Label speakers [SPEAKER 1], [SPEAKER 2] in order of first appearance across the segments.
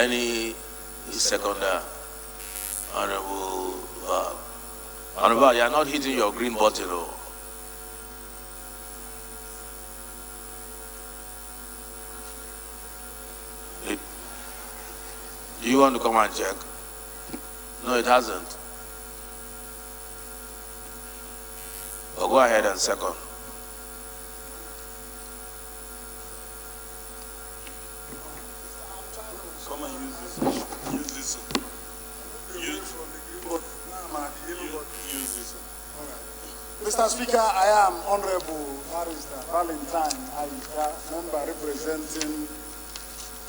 [SPEAKER 1] Any seconder? Honorable, you are not hitting your green button. Oh. Do you want to come and check? No, it hasn't. But go ahead and second.
[SPEAKER 2] Come and use this. Use this one. Use this one.
[SPEAKER 3] Mr. Speaker, I am Honorable Barrister Valentine Aisha, member representing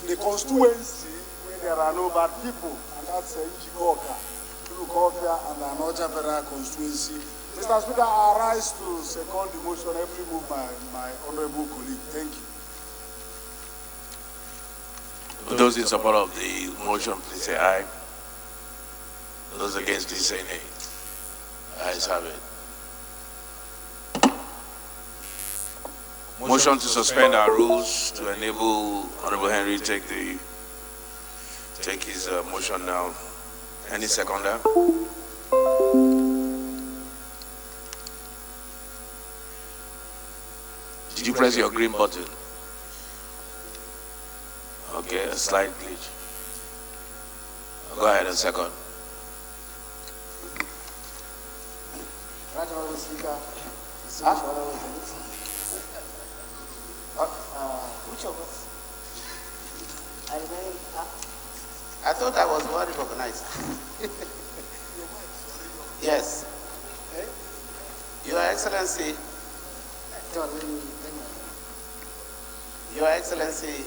[SPEAKER 3] the constituency where there are no bad people, and that's Ichikoka, Tulukofia, and the Anocha Federal constituency. Mr. Speaker, I rise to second the motion every move by my honorable colleague. Thank you.
[SPEAKER 1] Those in support of the motion, please say aye. Those against, please say nay. Ayes have it. Motion to suspend our rules to enable Honorable Henry take his motion now. Any seconder? Did you press your green button? Okay, a slight glitch. Go ahead and second.
[SPEAKER 4] Right, Honorable Speaker. Which of us? I thought I was well recognized. Yes. Your Excellency. Your Excellency,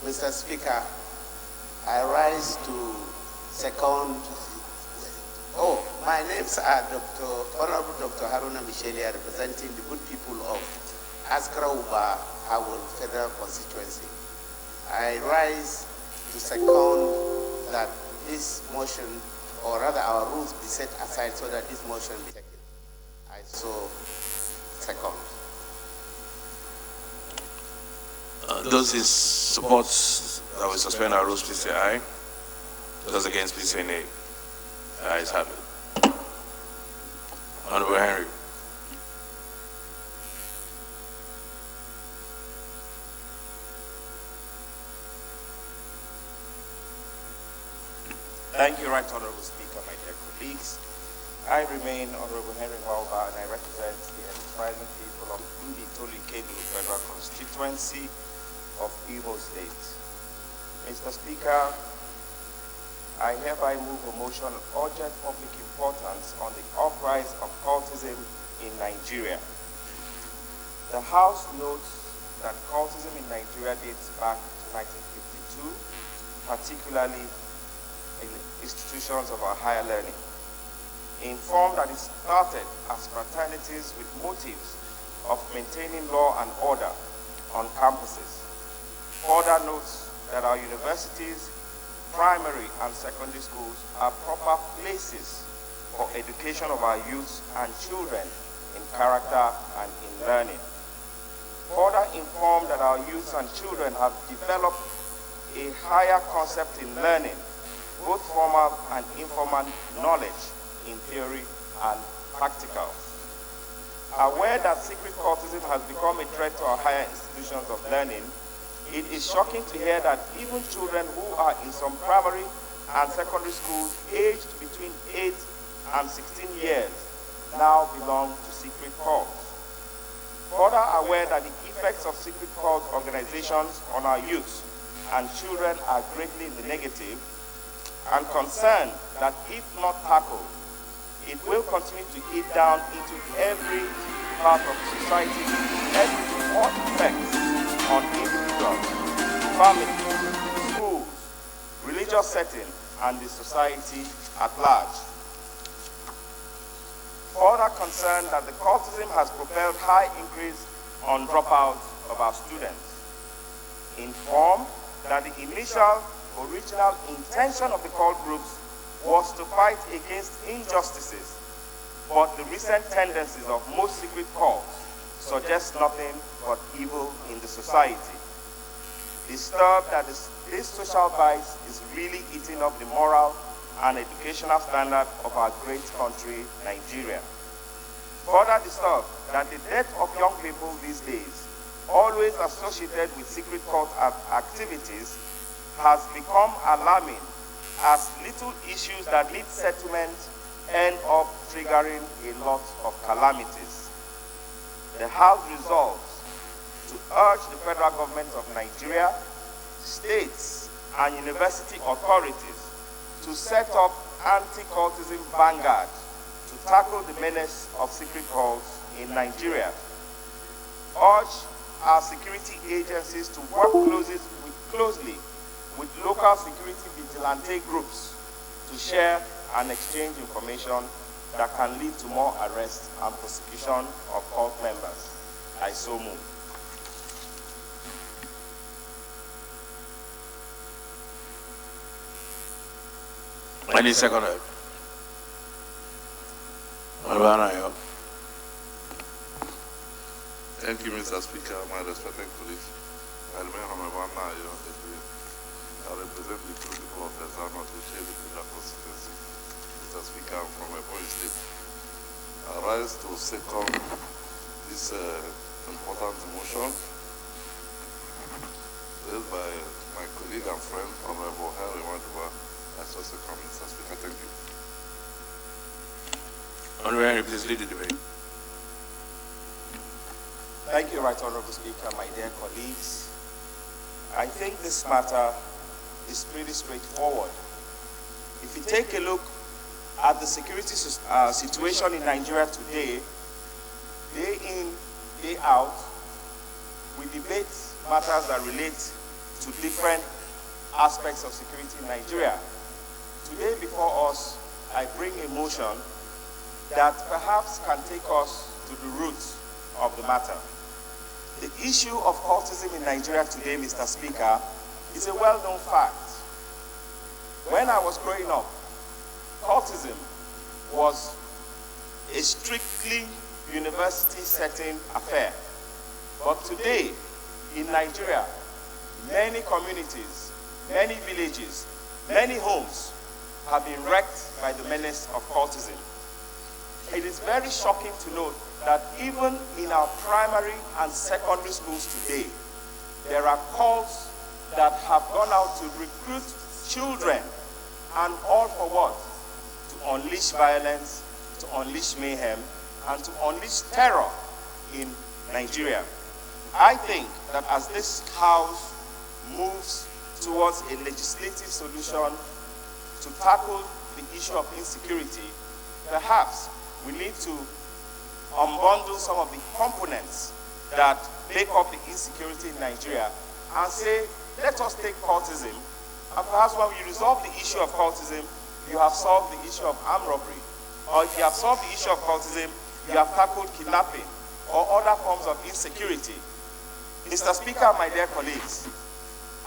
[SPEAKER 4] Mr. Speaker, I rise to second. Oh, my names are Honorable Dr. Haruna Michelia, representing the good people of Askra Uba, Howell Federal Constituency. I rise to second that this motion, or rather our rules, be set aside so that this motion be taken. I so second.
[SPEAKER 1] Those in support that we suspend our rules, please say aye. Those against, please say nay. Ayes have it. Honorable Henry.
[SPEAKER 5] Thank you, Right Honorable Speaker, my dear colleagues. I remain Honorable Henry Walba, and I represent the enterprising people of Indi Tolikedu Federal Constituency of Imo State. Mr. Speaker, I hereby move a motion of urgent public importance on the uprise of cultism in Nigeria. The House notes that cultism in Nigeria dates back to 1952, particularly in the institutions of our higher learning. Informed that it started as fraternities with motives of maintaining law and order on campuses. Further notes that our universities, primary and secondary schools are proper places for education of our youth and children in character and in learning. Further informed that our youth and children have developed a higher concept in learning, both formal and informal knowledge in theory and practical. Aware that secret cultism has become a threat to our higher institutions of learning, it is shocking to hear that even children who are in some primary and secondary schools aged between 8 and 16 years now belong to secret cults. Further aware that the effects of secret cult organizations on our youth and children are greatly in the negative, and concerned that if not tackled, it will continue to eat down into every part of society, every what effects on individuals, families, schools, religious setting, and the society at large. Further concerned that the cultism has propelled high increase on dropouts of our students. Informed that the initial original intention of the cult groups was to fight against injustices, but the recent tendencies of most secret cults suggest nothing but evil in the society. disturbed that this social vice is really eating up the moral and educational standard of our great country, Nigeria. Further disturbed that the death of young people these days, always associated with secret cult activities, has become alarming, as little issues that need settlement end up triggering a lot of calamities. The House resolves to urge the federal government of Nigeria, states, and university authorities to set up anti-cultism vanguard to tackle the menace of secret cults in Nigeria. Urge our security agencies to work closely with local security vigilante groups to share and exchange information that can lead to more arrests and prosecution of cult members. I so move.
[SPEAKER 1] Any second.
[SPEAKER 2] Thank you, Mr. Speaker, my respected colleagues. I represent the two people of the Zama to share the constituency. Mr. Speaker, from my point state, I rise to second this important motion raised by my colleague and friend, Honorable Henry Waduba. I so second, Mr. Speaker. Thank you.
[SPEAKER 1] Honorable Henry, please lead the debate.
[SPEAKER 5] Thank you, Right Honorable Speaker, my dear colleagues. I think this matter is pretty straightforward. If you take a look at the security situation in Nigeria today, day in, day out, we debate matters that relate to different aspects of security in Nigeria. Today before us, I bring a motion that perhaps can take us to the roots of the matter. The issue of cultism in Nigeria today, Mr. Speaker, is a well-known fact. When I was growing up, cultism was a strictly university setting affair. But today, in Nigeria, many communities, many villages, many homes have been wrecked by the menace of cultism. It is very shocking to note that even in our primary and secondary schools today, there are cults that have gone out to recruit children, and all for what? To unleash violence, to unleash mayhem, and to unleash terror in Nigeria. I think that as this House moves towards a legislative solution to tackle the issue of insecurity, perhaps we need to unbundle some of the components that make up the insecurity in Nigeria and say, let us take cultism, and perhaps when we resolve the issue of cultism, you have solved the issue of armed robbery. Or if you have solved the issue of cultism, you have tackled kidnapping or other forms of insecurity. Mr. Speaker, my dear colleagues,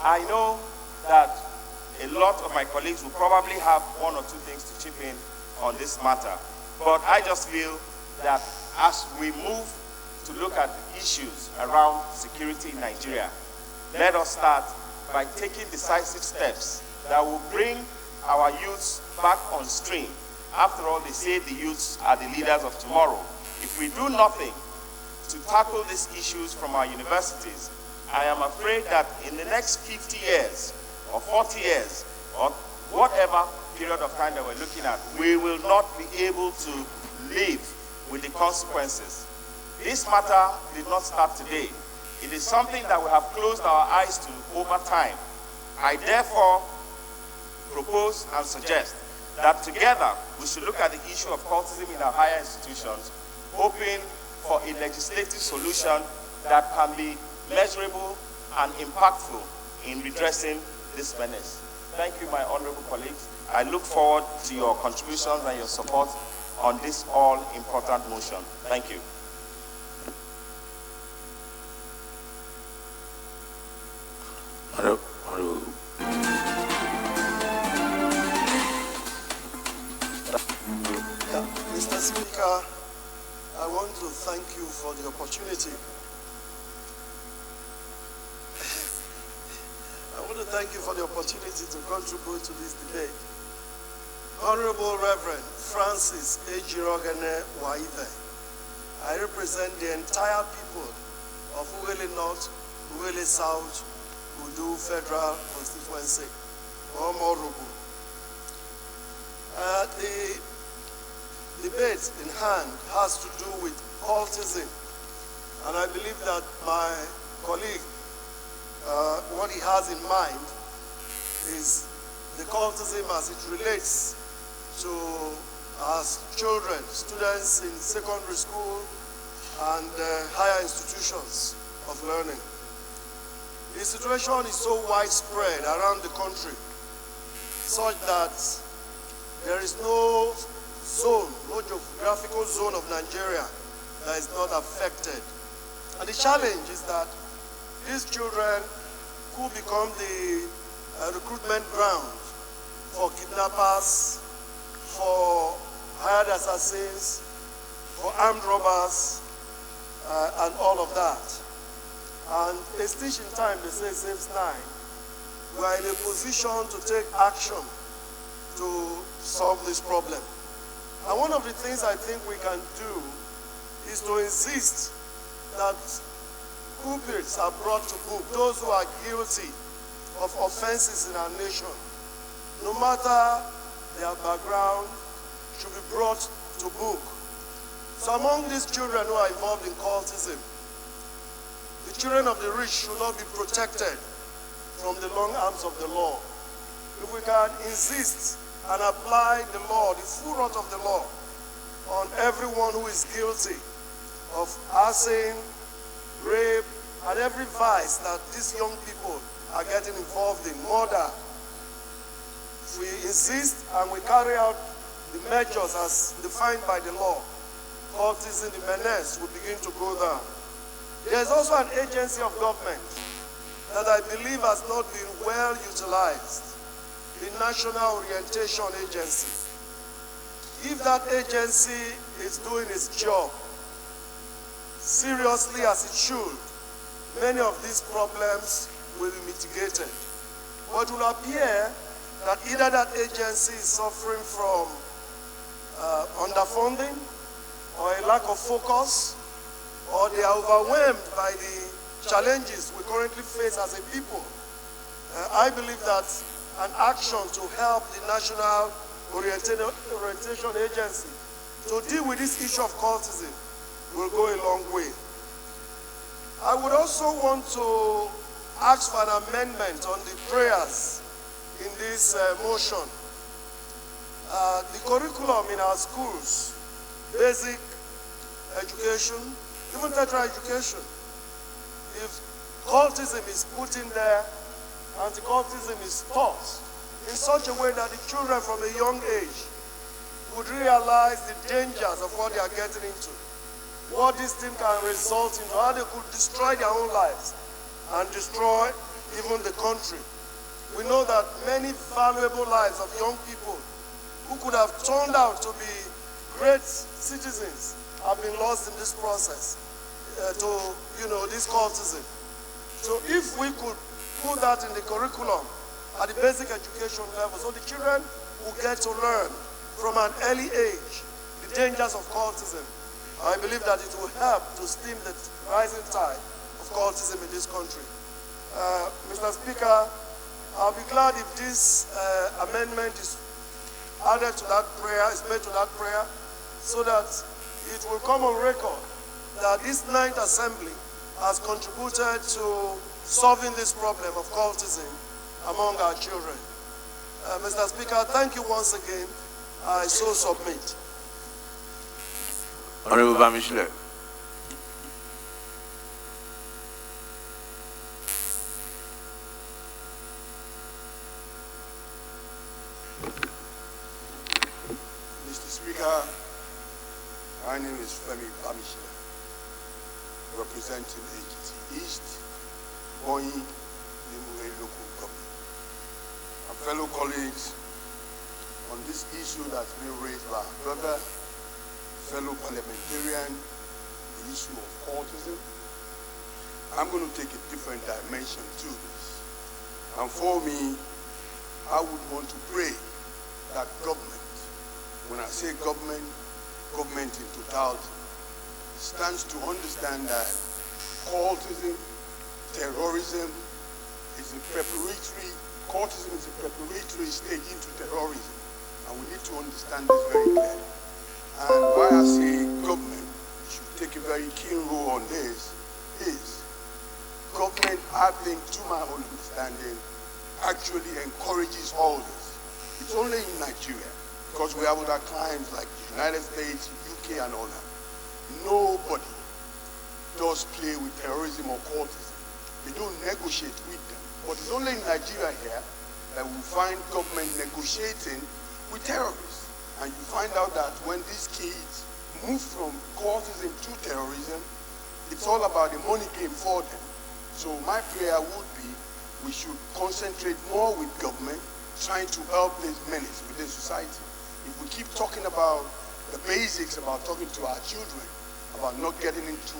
[SPEAKER 5] I know that a lot of my colleagues will probably have one or two things to chip in on this matter, but I just feel that as we move to look at the issues around security in Nigeria, let us start by taking decisive steps that will bring our youths back on stream. After all, they say the youths are the leaders of tomorrow. If we do nothing to tackle these issues from our universities, I am afraid that in the next 50 years or 40 years or whatever period of time that we're looking at, we will not be able to live with the consequences. This matter did not start today. It is something that we have closed our eyes to over time. I therefore propose and suggest that together we should look at the issue of cultism in our higher institutions, hoping for a legislative solution that can be measurable and impactful in redressing this menace. Thank you, my honorable colleagues. I look forward to your contributions and your support on this all-important motion. Thank you.
[SPEAKER 6] Mr. Speaker, I want to thank you for the opportunity. thank you for the opportunity to contribute to this debate. Honorable Reverend Francis Ejirogene Waive, I represent the entire people of Uwele North, Uwele South, Udu Federal Constituency, Omorobu. The debate in hand has to do with cultism, and I believe that my colleague, what he has in mind is the cultism as it relates to as children, students in secondary school and higher institutions of learning. The situation is so widespread around the country such that there is no zone, no geographical zone of Nigeria that is not affected. And the challenge is that these children could become the recruitment ground for kidnappers, for hired assassins, for armed robbers, and all of that. And a stitch in time, they say, saves nine. We are in a position to take action to solve this problem. And one of the things I think we can do is to insist that culprits are brought to book, those who are guilty of offenses in our nation, no matter their background, should be brought to book. So among these children who are involved in cultism, the children of the rich should not be protected from the long arms of the law. If we can insist and apply the law, the full wrath of the law, on everyone who is guilty of arson, rape, and every vice that these young people are getting involved in, murder. If we insist and we carry out the measures as defined by the law, cultism, the menace will begin to go down. There is also an agency of government that I believe has not been well utilized, the National Orientation Agency. If that agency is doing its job seriously as it should, many of these problems will be mitigated. But it will appear that either that agency is suffering from underfunding or a lack of focus, or they are overwhelmed by the challenges we currently face as a people. I believe that an action to help the National Orientation Agency to deal with this issue of cultism will go a long way. I would also want to ask for an amendment on the prayers in this motion. The curriculum in our schools, basic education, even tertiary education, if cultism is put in there, anti-cultism is taught in such a way that the children from a young age would realize the dangers of what they are getting into, what this thing can result in, how they could destroy their own lives and destroy even the country. We know that many valuable lives of young people who could have turned out to be great citizens have been lost in this process to, this cultism. So if we could put that in the curriculum at the basic education level, so the children will get to learn from an early age the dangers of cultism, I believe that it will help to stem the rising tide of cultism in this country. Mr. Speaker, I'll be glad if this amendment is added to that prayer, is made to that prayer, so that it will come on record that this 9th Assembly has contributed to solving this problem of cultism among our children. Mr. Speaker, thank you once again. I so submit.
[SPEAKER 1] Honorable Bamishile.
[SPEAKER 7] Mr. Speaker, my name is Femi Bamishile, representing Ekiti East, Boyi, Nimue local government. And fellow colleagues, on this issue that's been raised by our brother, fellow parliamentarian, the issue of cultism, I'm going to take a different dimension to this. And for me, I would want to pray that government, when I say government, government in totality, stands to understand that cultism, terrorism is a cultism is a preparatory stage into terrorism. And we need to understand this very clearly. And why I say government should take a very keen role on this is government, I think, to my own understanding, actually encourages all this. It's only in Nigeria, because we have other clients like the United States, UK, and all that. Nobody does play with terrorism or cultism. They don't negotiate with them. But it's only in Nigeria here that we find government negotiating with terrorists. And you find out that when these kids move from cultism to terrorism, it's all about the money game for them. So my prayer would be we should concentrate more with government, trying to help these menace within society. If we keep talking about the basics, about talking to our children, about not getting into,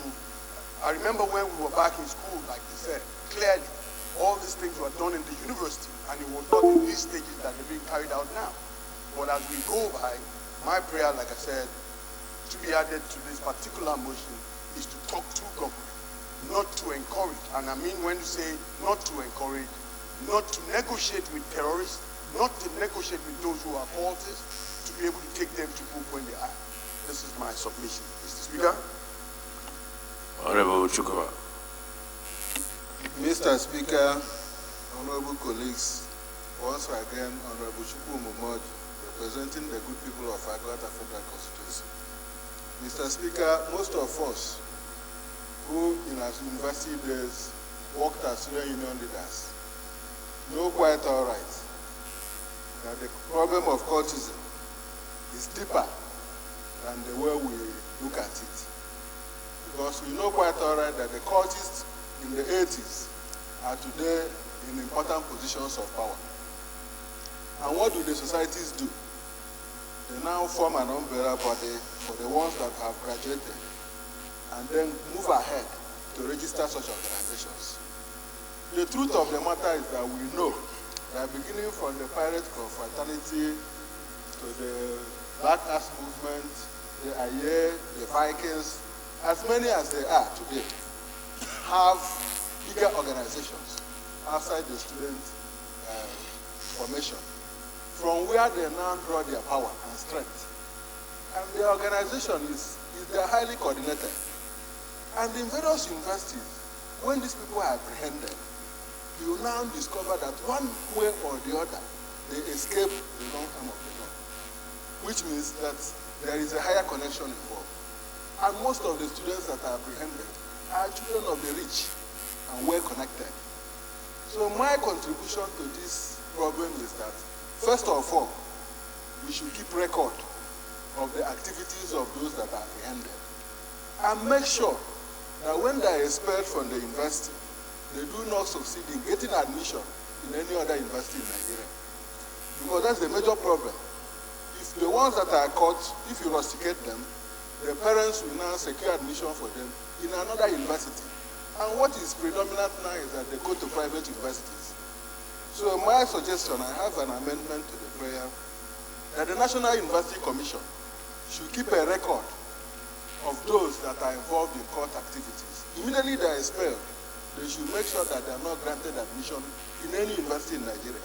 [SPEAKER 7] I remember when we were back in school, like they said, clearly, all these things were done in the university, and it was not in these stages that they're being carried out now. But as we go by, my prayer, like I said, to be added to this particular motion is to talk to government, not to encourage. And I mean when you say not to encourage, not to negotiate with terrorists, not to negotiate with those who are cultists, to be able to take them to book when they are. This is my submission. Mr. Speaker.
[SPEAKER 1] Honorable Chukwuma.
[SPEAKER 8] Mr. Speaker, honorable colleagues, once again, Honorable Chukwuma, representing the good people of Atlanta Federal Constituency. Mr. Speaker, most of us who in our university days worked as student union leaders know quite all right that the problem of cultism is deeper than the way we look at it. Because we know quite all right that the cultists in the 80s are today in important positions of power. And what do the societies do? They now form an umbrella body for the ones that have graduated and then move ahead to register such organizations. The truth of the matter is that we know that beginning from the pirate confraternity to the Black Ass movement, the Aye, the Vikings, as many as they are today, have bigger organizations outside the student formation, from where they now draw their power and strength. And the organization is they're highly coordinated. And in various universities, when these people are apprehended, you now discover that one way or the other, they escape the long arm of the law, which means that there is a higher connection involved. And most of the students that are apprehended are children of the rich and well connected. So my contribution to this problem is that, first of all, we should keep record of the activities of those that are apprehended and make sure that when they are expelled from the university, they do not succeed in getting admission in any other university in Nigeria. Because that's the major problem. If the ones that are caught, if you rusticate them, the parents will now secure admission for them in another university. And what is predominant now is that they go to private universities. So my suggestion, I have an amendment to the prayer, that the National University Commission should keep a record of those that are involved in court activities. Immediately they are expelled, they should make sure that they are not granted admission in any university in Nigeria.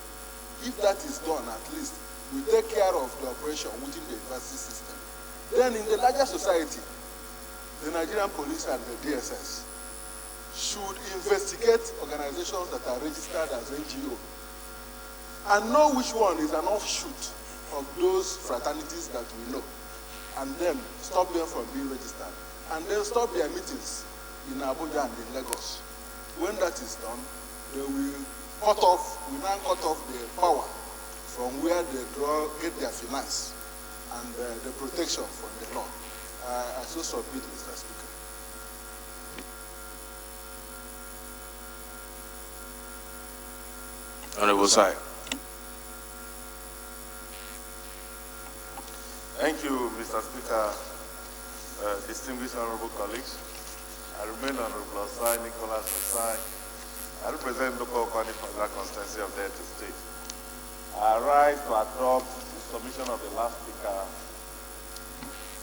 [SPEAKER 8] If that is done, at least, we take care of the operation within the university system. Then in the larger society, the Nigerian police and the DSS should investigate organizations that are registered as NGO and know which one is an offshoot of those fraternities that we know, and then stop them from being registered, and then stop their meetings in Abuja and in Lagos. When that is done, they will we now cut off the power from where they get their finance and the protection from the law. I so submit, Mr. Speaker.
[SPEAKER 1] Honorable Sai.
[SPEAKER 2] Thank you, Mr. Speaker, distinguished honorable colleagues. I remain Honorable Osai, Nicholas Osai, I represent local Kwani Federal Constituency of Delta State. I rise to adopt the submission of the last speaker,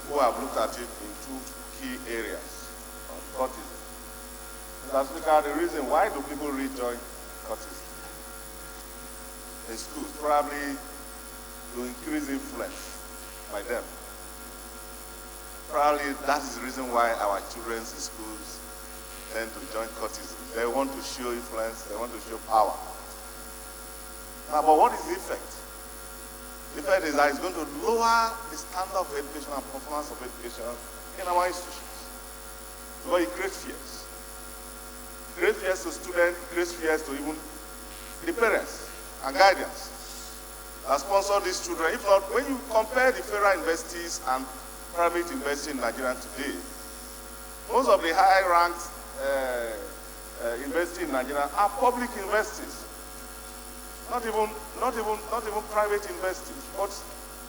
[SPEAKER 2] who have looked at it in two key areas on cultism. Mr. Speaker, the reason why do people rejoin cultism in schools? Probably to increase influence by them. Probably that is the reason why our children in schools tend to join cultism. They want to show influence, they want to show power. Now, but what is the effect? The effect is that it's going to lower the standard of education and performance of education in our institutions. Because it creates fears. It creates fears to students, it creates fears to even the parents and guardians that sponsor these children. If not, when you compare the federal universities and private universities in Nigeria today, most of the high-ranked universities in Nigeria are public universities. Not even private universities. But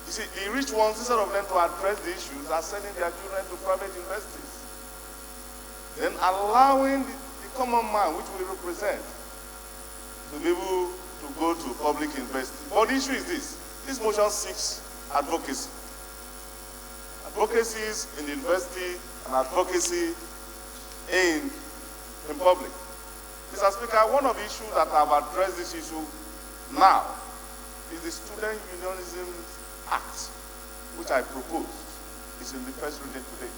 [SPEAKER 2] you see, the rich ones, instead of them to address the issues, are sending their children to private universities. Then allowing the common man, which we represent, to be able to go to public university. But the issue is this. This motion seeks advocacy. Advocacies in the university and advocacy in public. Mr. Speaker, one of the issues that I've addressed this issue now is the Student Unionism Act, which I proposed. It's in the first reading today.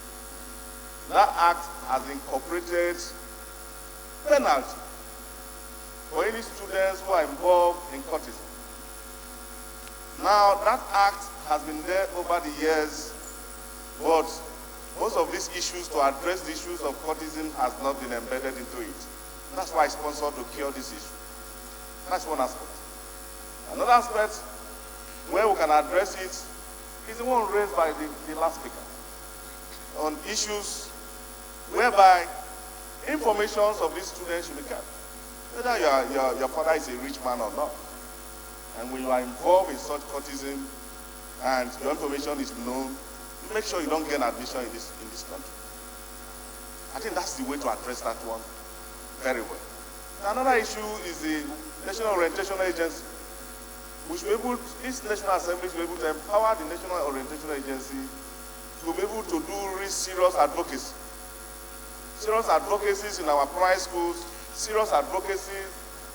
[SPEAKER 2] That act has incorporated penalty for any students who are involved in cultism. Now, that act has been there over the years, but most of these issues, to address the issues of cultism, has not been embedded into it. That's why I sponsored to cure this issue. That's one aspect. Another aspect where we can address it is the one raised by the last speaker on issues whereby informations of these students should be kept. Whether your father is a rich man or not. And when you are involved in such cultism and your information is known, make sure you don't get an admission in this country. I think that's the way to address that one very well. Another issue is the National Orientation Agency. This National Assembly should be able to empower the National Orientation Agency to be able to do really serious advocacy. Serious advocacies in our primary schools, serious advocacy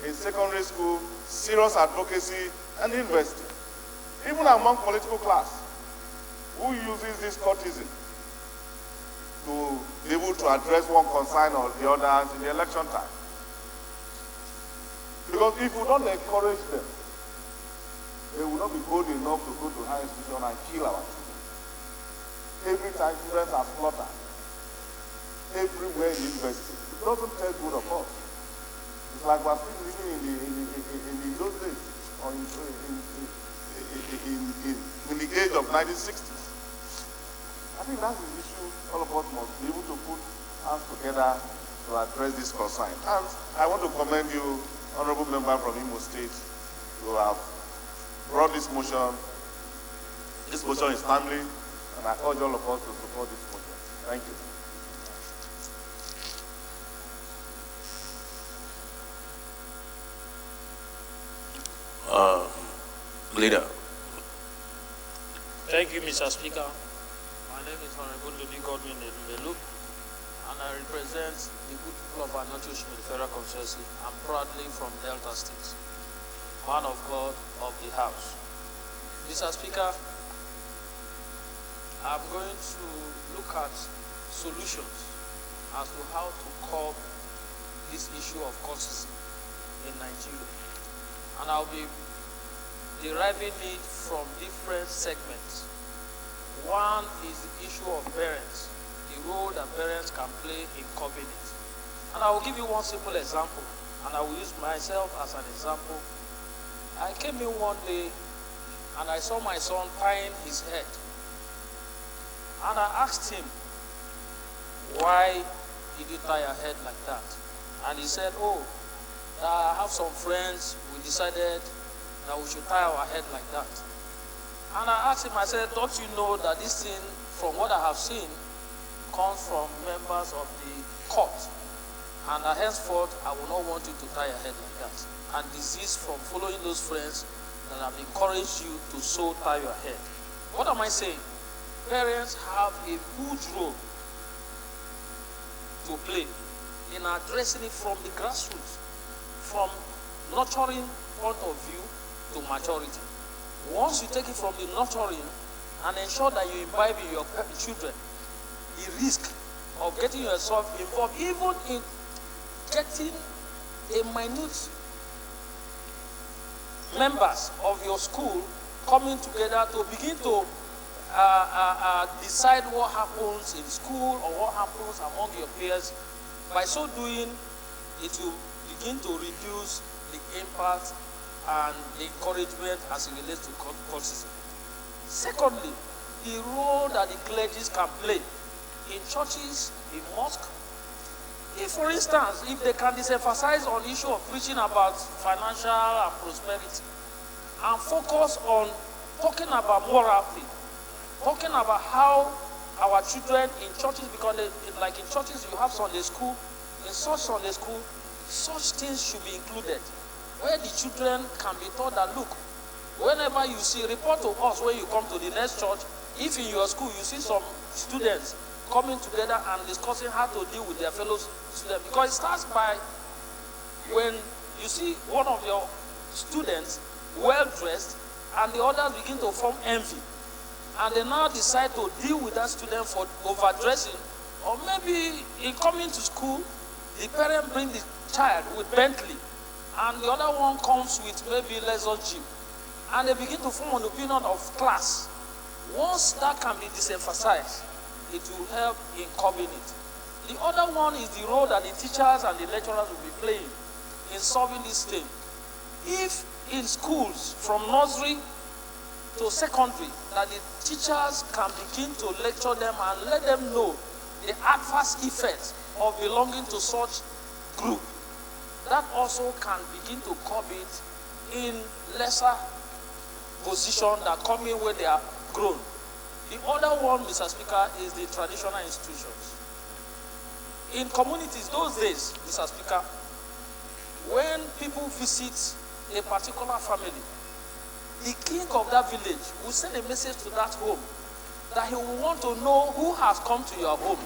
[SPEAKER 2] in secondary school, serious advocacy and university. Even among political class, who uses this cultism to be able to address one concern or the other in the election time. Because if we don't encourage them, they will not be bold enough to go to higher institution and kill our children. Every time students are slaughtered, everywhere in the university, it doesn't tell good of us. It's like we're still living in those days, or in the age of 1960s. I think that's the issue all of us must be able to put hands together to address this concern. And I want to commend you, Honorable Member from Imo State, who have brought this motion. This motion is timely, and I urge all of us to support this motion. Thank you.
[SPEAKER 1] Leader.
[SPEAKER 9] Thank you, Mr. Speaker. My name is Honorable Ludi Godwin Melu, and I represent the good people of our North-East Federal Constituency. I'm proudly from Delta State, man of God of the House. Mr. Speaker, I'm going to look at solutions as to how to curb this issue of cultism in Nigeria. And I'll be deriving it from different segments. One is the issue of parents, the role that parents can play in curbing it. And I will give you one simple example, and I will use myself as an example. I came in one day, and I saw my son tying his head. And I asked him, why did you tie your head like that? And he said, oh, I have some friends, we decided that we should tie our head like that. And I asked him, I said, don't you know that this thing, from what I have seen, comes from members of the court? And henceforth, I will not want you to tie your head like that. And desist from following those friends that have encouraged you to so tie your head. What am I saying? Parents have a huge role to play in addressing it from the grassroots, from nurturing point of view to maturity. Once you take it from the nurturing and ensure that you imbibe in your children the risk of getting yourself involved, even in getting a minute members of your school coming together to begin to decide what happens in school or what happens among your peers. By so doing, it will begin to reduce the impact and the encouragement as it relates to cultism. Secondly, the role that the clergies can play in churches, in mosques. If, for instance, if they can disemphasize on the issue of preaching about financial and prosperity and focus on talking about morality, talking about how our children in churches, because like in churches you have Sunday school, in such Sunday school, such things should be included, where the children can be taught that, look, whenever you see, report to us when you come to the next church, if in your school you see some students coming together and discussing how to deal with their fellow students. Because it starts by when you see one of your students well-dressed and the others begin to form envy. And they now decide to deal with that student for overdressing. Or maybe in coming to school, the parent brings the child with Bentley and the other one comes with maybe leisure jeep. And they begin to form an opinion of class. Once that can be disemphasized, it will help in curbing it. The other one is the role that the teachers and the lecturers will be playing in solving this thing. If in schools, from nursery to secondary, that the teachers can begin to lecture them and let them know the adverse effects of belonging to such group, that also can begin to curb it in lesser position that come in where they are grown. The other one, Mr. Speaker, is the traditional institutions. In communities those days, Mr. Speaker, when people visit a particular family, the king of that village will send a message to that home that he will want to know who has come to your home.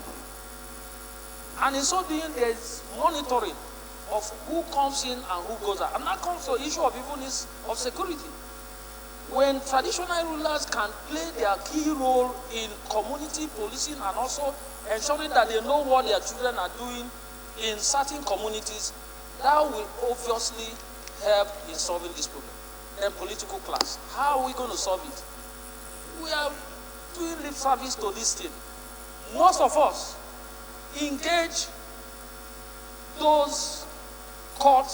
[SPEAKER 9] And in so doing, there is monitoring of who comes in and who goes out. And that comes to the issue of even of security. When traditional rulers can play their key role in community policing and also ensuring that they know what their children are doing in certain communities, that will obviously help in solving this problem. Then political class. How are we going to solve it? We are doing lip service to this thing. Most of us engage those court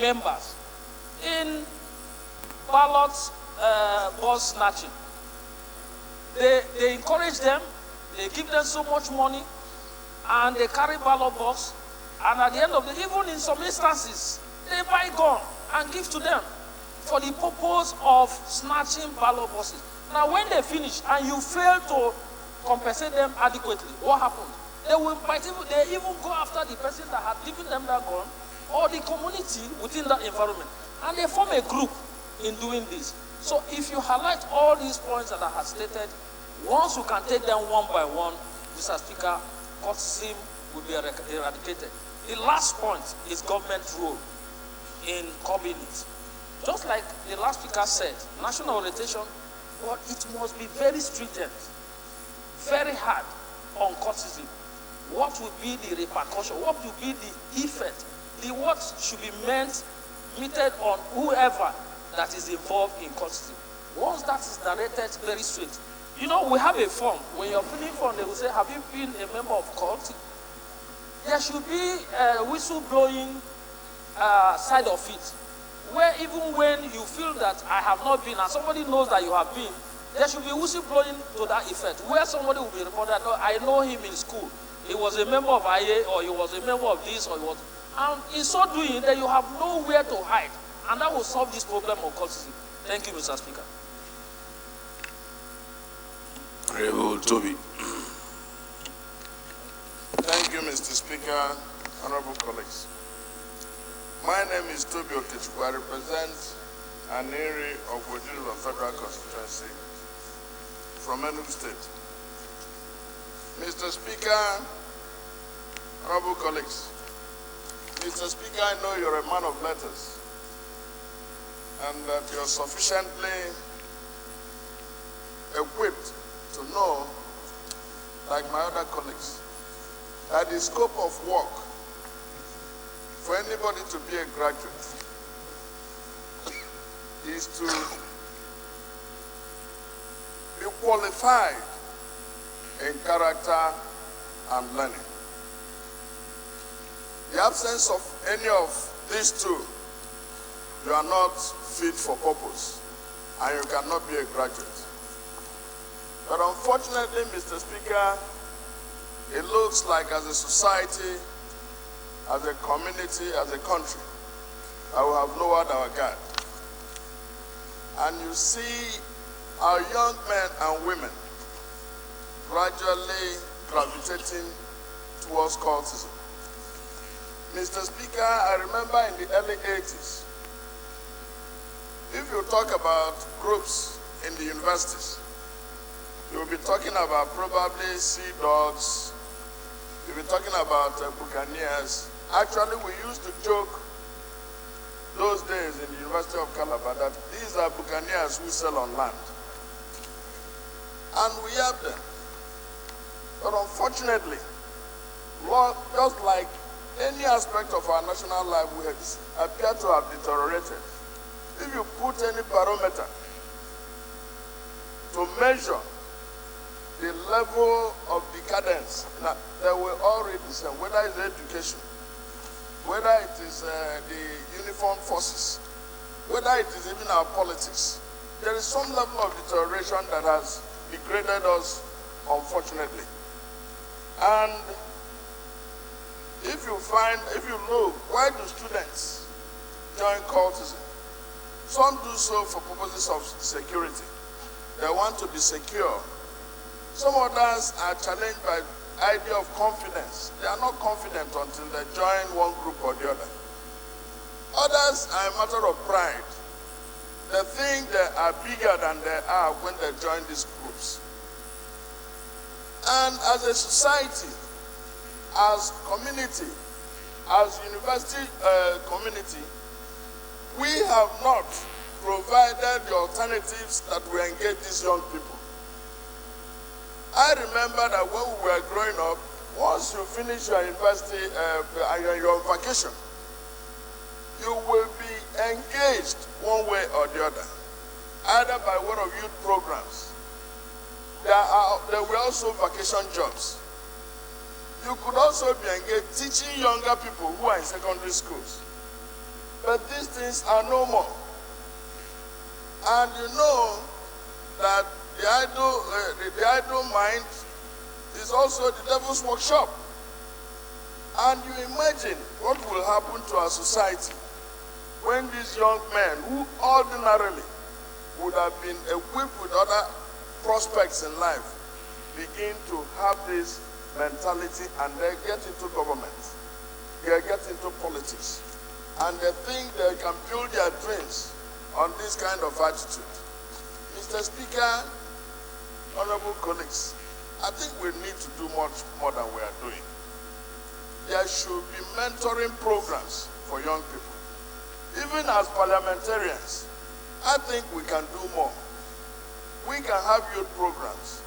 [SPEAKER 9] members in ballot box snatching. They encourage them, they give them so much money, and they carry ballot box, and at the end of the, even in some instances, they buy gun and give to them for the purpose of snatching ballot boxes. Now when they finish and you fail to compensate them adequately, what happens? They even go after the person that had given them that gun or the community within that environment, and they form a group in doing this. So if you highlight all these points that I have stated, once you can take them one by one, Mr. Speaker, cultism will be eradicated. The last point is government role in curbing it. Just like the last speaker said, national orientation, but it must be very stringent, very hard on cultism. What will be the repercussion? What will be the effect? What should be meted on whoever that is involved in cultism. Once that is directed very straight. You know, we have a form. When you're filling form, they will say, have you been a member of cult? There should be a whistleblowing side of it, where even when you feel that I have not been, and somebody knows that you have been, there should be whistleblowing to that effect, where somebody will be reported, I know him in school. He was a member of IA, or he was a member of this, or he was... And in so doing, then you have nowhere to hide. And that will solve this problem of cultism. Thank you, Mr. Speaker.
[SPEAKER 1] Toby.
[SPEAKER 7] Thank you, Mr. Speaker.
[SPEAKER 2] honorable colleagues. My name is Toby Okechukwu. I represent an area of Wodiri Federal Constituency from Enugu State. Mr. Speaker, honorable colleagues, Mr. Speaker, I know you're a man of letters and that you're sufficiently equipped to know, like my other colleagues, that the scope of work for anybody to be a graduate is to be qualified in character and learning. The absence of any of these two, you are not fit for purpose and you cannot be a graduate. But unfortunately, Mr. Speaker, it looks like as a society, as a community, as a country, that we have lowered our guard. And you see our young men and women gradually gravitating towards cultism. Mr. Speaker, I remember in the early 80s, if you talk about groups in the universities, you will be talking about probably sea dogs, you'll be talking about buccaneers. Actually, we used to joke those days in the University of Calabar that these are buccaneers who sell on land. And we have them. But unfortunately, just like any aspect of our national life, we appear to have deteriorated. If you put any barometer to measure the level of decadence, they will all read the same, whether it's education, whether it is the uniformed forces, whether it is even our politics. There is some level of deterioration that has degraded us, unfortunately. And if you look, why do students join cultism? Some do so for purposes of security. They want to be secure. Some others are challenged by the idea of confidence. They are not confident until they join one group or the other. Others are a matter of pride. They think they are bigger than they are when they join these groups. And as a society, as community, as university community, we have not provided the alternatives that will engage these young people. I remember that when we were growing up, once you finish your university and you're on vacation, you will be engaged one way or the other, either by way of youth programs. There were also vacation jobs. You could also be engaged teaching younger people who are in secondary schools. But these things are no more. And you know that the idle mind is also the devil's workshop. And you imagine what will happen to our society when these young men, who ordinarily would have been equipped with other prospects in life, begin to have this mentality and they get into government, they get into politics, and they think they can build their dreams on this kind of attitude. Mr. Speaker, honorable colleagues, I think we need to do much more than we are doing. There should be mentoring programs for young people. Even as parliamentarians, I think we can do more. We can have youth programs.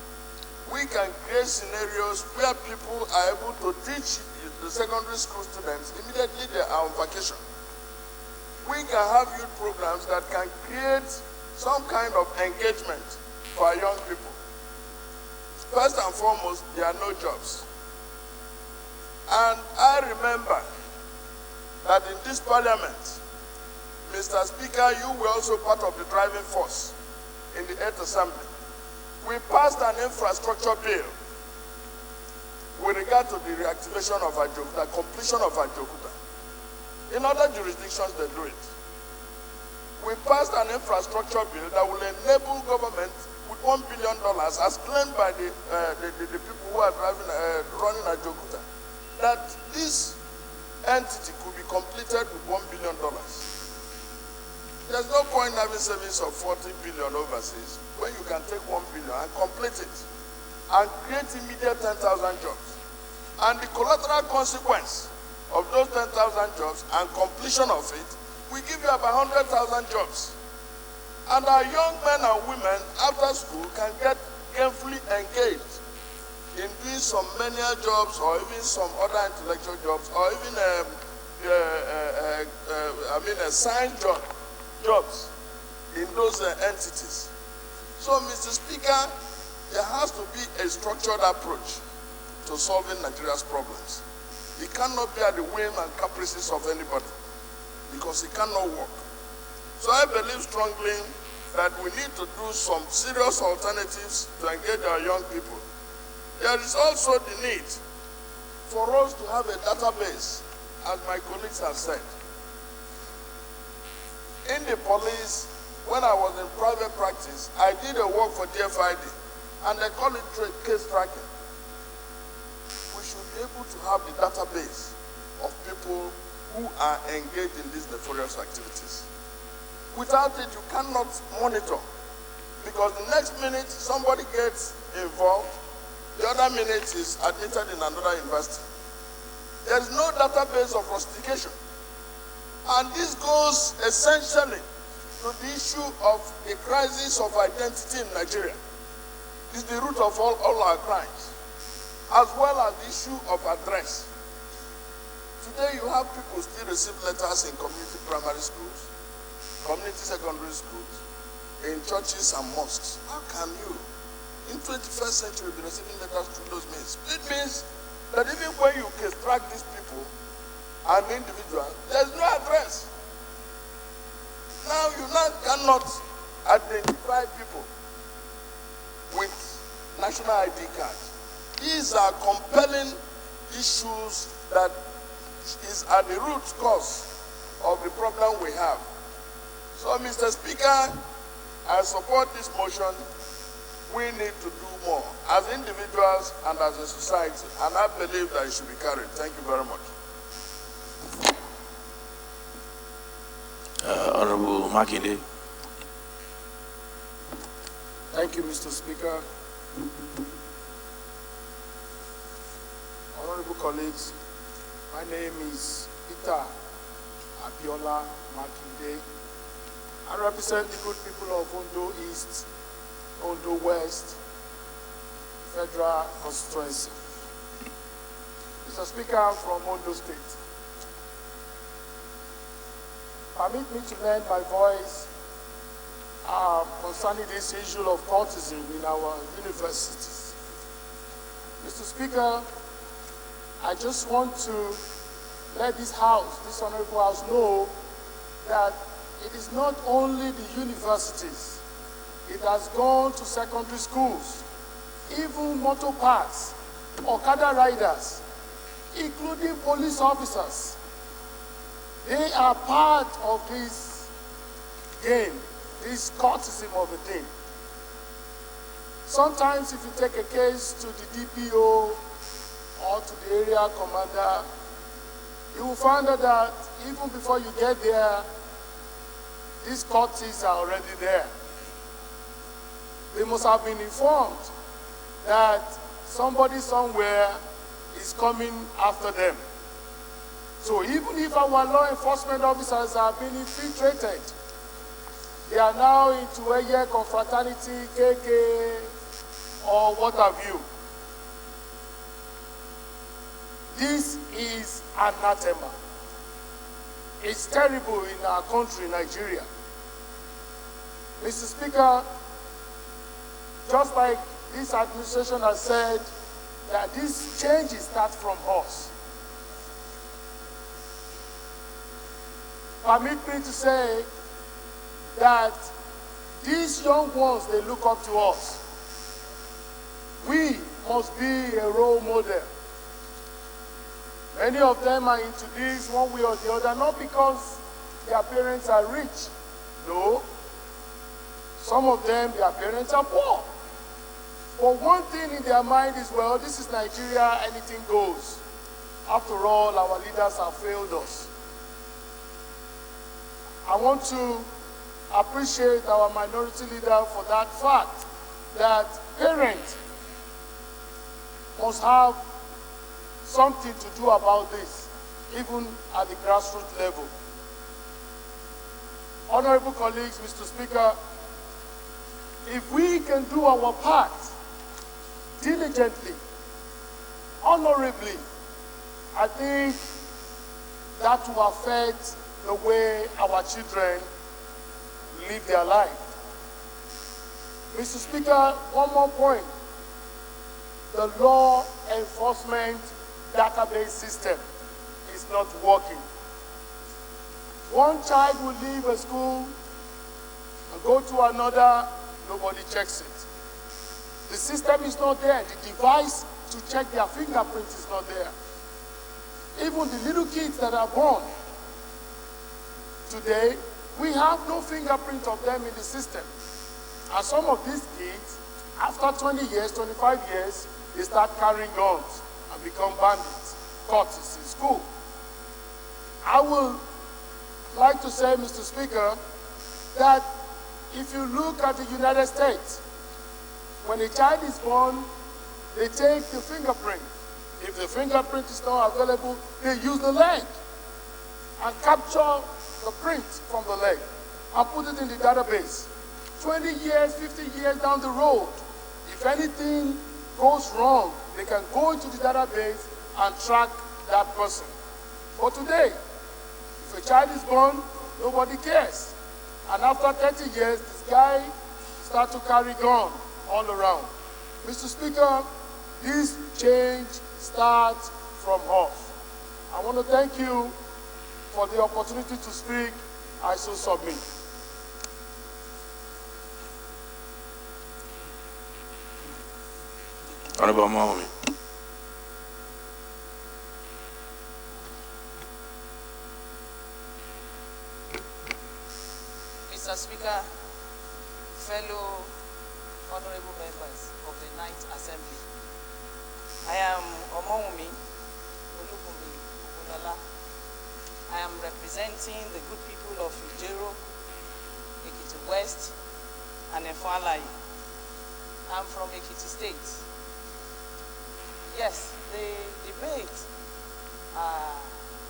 [SPEAKER 2] We can create scenarios where people are able to teach the secondary school students immediately they are on vacation. We can have youth programs that can create some kind of engagement for our young people. First and foremost, there are no jobs. And I remember that in this parliament, Mr. Speaker, you were also part of the driving force in the 8th Assembly. We passed an infrastructure bill with regard to the reactivation of Ajokuta, completion of Ajokuta. In other jurisdictions, they do it. We passed an infrastructure bill that will enable government with $1 billion, as claimed by the people who are running Ajokuta, that this
[SPEAKER 7] entity could be completed with $1 billion. There's no point having savings of 40 billion overseas when you can take 1 billion and complete it and create immediate 10,000 jobs. And the collateral consequence of those 10,000 jobs and completion of it, we give you about 100,000 jobs. And our young men and women after school can get gainfully engaged in doing some manual jobs or even some other intellectual jobs or even science jobs in those entities. So, Mr. Speaker, there has to be a structured approach to solving Nigeria's problems. It cannot be at the whim and caprices of anybody because it cannot work. So I believe strongly that we need to do some serious alternatives to engage our young people. There is also the need for us to have a database, as my colleagues have said. In the police, when I was in private practice, I did a work for DFID, and they call it case tracking. We should be able to have the database of people who are engaged in these nefarious activities. Without it, you cannot monitor, because the next minute somebody gets involved, the other minute is admitted in another university. There is no database of rustication. And this goes essentially to the issue of the crisis of identity in Nigeria. It's the root of all our crimes, as well as the issue of address. Today you have people still receive letters in community primary schools, community secondary schools, in churches and mosques. How can you, in 21st century, be receiving letters through those means? It means that even when you extract these people and individuals, there's no address. Now you cannot identify people with national ID cards. These are compelling issues that is at the root cause of the problem we have. So, Mr. Speaker, I support this motion. We need to do more as individuals and as a society, and I believe that it should be carried. Thank you very much.
[SPEAKER 1] Honorable Makinde.
[SPEAKER 3] Thank you, Mr. Speaker. Honorable colleagues, my name is Peter Abiola Makinde. I represent the good people of Ondo East, Ondo West, Federal Constituency. Mr. Speaker, I'm from Ondo State. Permit me to lend my voice concerning this issue of cultism in our universities. Mr. Speaker, I just want to let this House, this Honorable House, know that it is not only the universities, it has gone to secondary schools, even motor parks, Okada riders, including police officers. They are part of this game, this cultism of a thing. Sometimes if you take a case to the DPO or to the area commander, you will find out that even before you get there, these cultists are already there. They must have been informed that somebody somewhere is coming after them. So even if our law enforcement officers are being infiltrated, they are now into a confraternity, KK, or what have you. This is anathema. It's terrible in our country, Nigeria. Mr. Speaker, just like this administration has said, that these changes start from us. Permit me to say that these young ones, they look up to us. We must be a role model. Many of them are into this one way or the other, not because their parents are rich. No. Some of them, their parents are poor. But one thing in their mind is, well, this is Nigeria, anything goes. After all, our leaders have failed us. I want to appreciate our minority leader for that fact that parents must have something to do about this, even at the grassroots level. Honorable colleagues, Mr. Speaker, if we can do our part diligently, honorably, I think that will affect the way our children live their life. Mr. Speaker, one more point. The law enforcement database system is not working. One child will leave a school and go to another, nobody checks it. The system is not there. The device to check their fingerprint is not there. Even the little kids that are born today, we have no fingerprint of them in the system. And some of these kids, after 20 years, 25 years, they start carrying guns and become bandits, cultists in school. I would like to say, Mr. Speaker, that if you look at the United States, when a child is born, they take the fingerprint. If the fingerprint is not available, they use the leg and capture the print from the leg and put it in the database. 20 years, 50 years down the road, if anything goes wrong, they can go into the database and track that person. But today, if a child is born, nobody cares. And after 30 years, this guy starts to carry gun all around. Mr. Speaker, this change starts from us. I want to thank you for the opportunity to speak. I so submit.
[SPEAKER 1] Honorable Mahoney.
[SPEAKER 10] Mr. Speaker, fellow honorable members of the Ninth Assembly, I am Omowumi Olubumi Ogunyola. I am representing the good people of Ijero, Ekiti West, and Finalizing. I'm from Ekiti State. Yes, the debate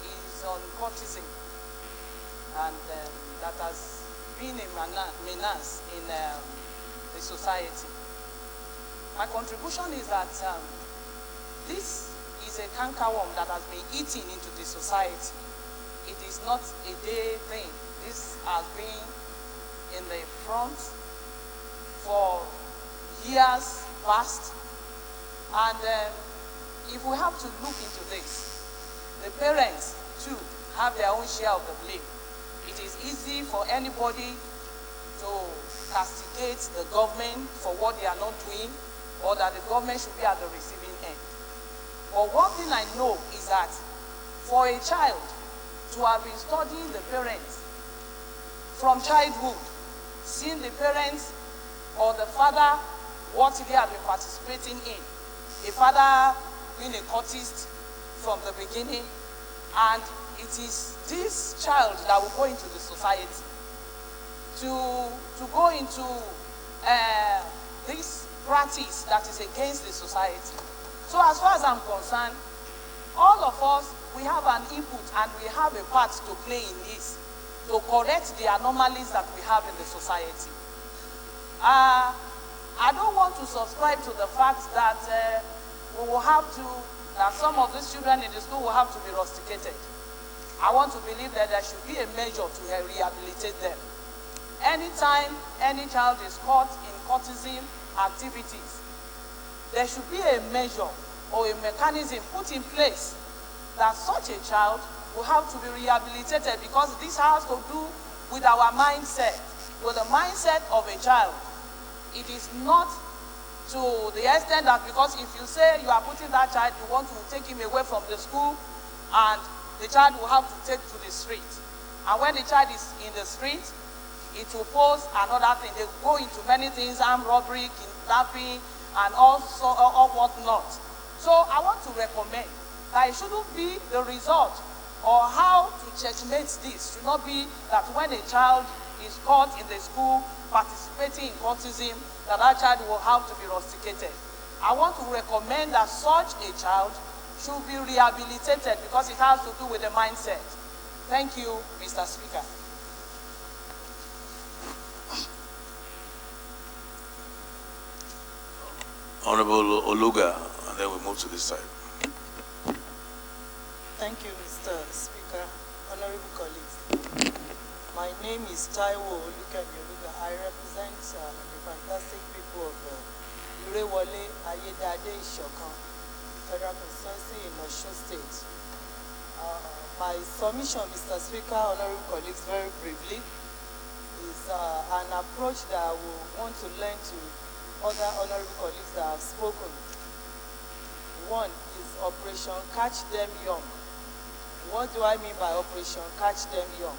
[SPEAKER 10] is on cultism, and that has been a menace in the society. My contribution is that this is a cankerworm that has been eating into the society. It is not a day thing. This has been in the front for years past. And if we have to look into this, the parents too have their own share of the blame. It is easy for anybody to castigate the government for what they are not doing, or that the government should be at the receiving end. But one thing I know is that for a child to have been studying the parents from childhood, seeing the parents or the father, what they have been participating in, a father being a cultist from the beginning, and it is this child that will go into the society to go into this practice that is against the society. So as far as I'm concerned, all of us, we have an input and we have a part to play in this, to correct the anomalies that we have in the society. I don't want to subscribe to the fact that we will have to, that some of these children in the school will have to be rusticated. I want to believe that there should be a measure to rehabilitate them. Anytime any child is caught in cultism activities, there should be a measure or a mechanism put in place that such a child will have to be rehabilitated, because this has to do with our mindset, with the mindset of a child. It is not to the extent that because if you say you are putting that child, you want to take him away from the school, and the child will have to take to the street. And when the child is in the street, it will pose another thing. They go into many things, armed robbery, kidnapping, and also all whatnot. So I want to recommend That it shouldn't be the result or how to checkmate this. Should not be that when a child is caught in the school participating in cultism, that child will have to be rusticated. I want to recommend that such a child should be rehabilitated because it has to do with the mindset. Thank you, Mr. Speaker.
[SPEAKER 1] Honorable Oluga, and then we move to this side.
[SPEAKER 11] Thank you, Mr. Speaker. Honorable colleagues. My name is Taiwo Oluga. I represent the fantastic people of Urewole Ayedade Ishokan, Federal Constituency in Osun State. My submission, Mr. Speaker, honorable colleagues, very briefly, is an approach that I will want to lend to other honorable colleagues that have spoken. One is Operation Catch Them Young. What do I mean by Operation Catch Them Young?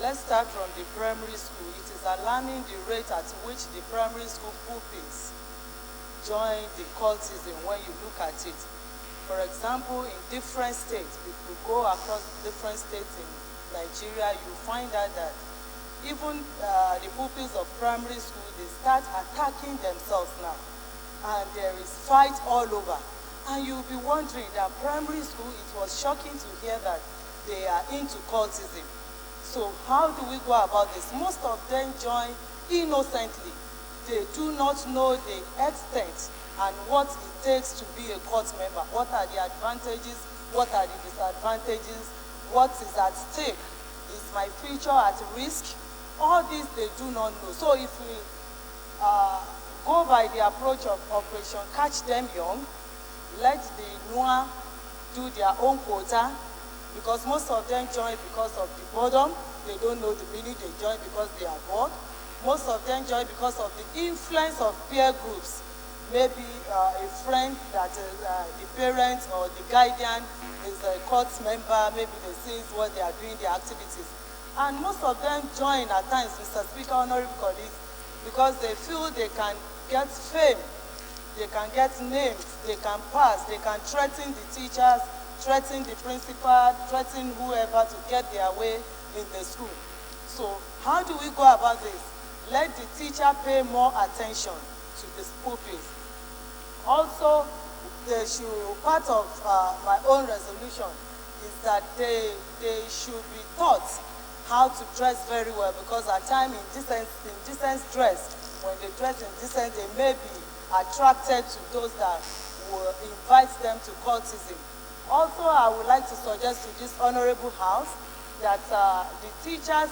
[SPEAKER 11] Let's start from the primary school. It is alarming the rate at which the primary school pupils join the cultism when you look at it. For example, in different states, if you go across different states in Nigeria, you find out that even the pupils of primary school, they start attacking themselves now. And there is fight all over. And you'll be wondering that primary school, it was shocking to hear that they are into cultism. So how do we go about this? Most of them join innocently. They do not know the extent and what it takes to be a cult member. What are the advantages? What are the disadvantages? What is at stake? Is my future at risk? All these they do not know. So if we go by the approach of Operation Catch Them Young, let the NUA do their own quota, because most of them join because of the boredom. They don't know the meaning. They join because they are bored. Most of them join because of the influence of peer groups. Maybe a friend that the parent or the guardian is a cult member. Maybe they see what they are doing, their activities. And most of them join at times, Mr. Speaker, honorable colleagues, because they feel they can get fame, they can get names, they can pass, they can threaten the teachers, threaten the principal, threaten whoever to get their way in the school. So how do we go about this? Let the teacher pay more attention to the pupils. Also, they should, part of my own resolution is that they should be taught how to dress very well, because at times in decent dress, when they dress in decent, they may be attracted to those that will invite them to cultism. Also, I would like to suggest to this honorable house that the teachers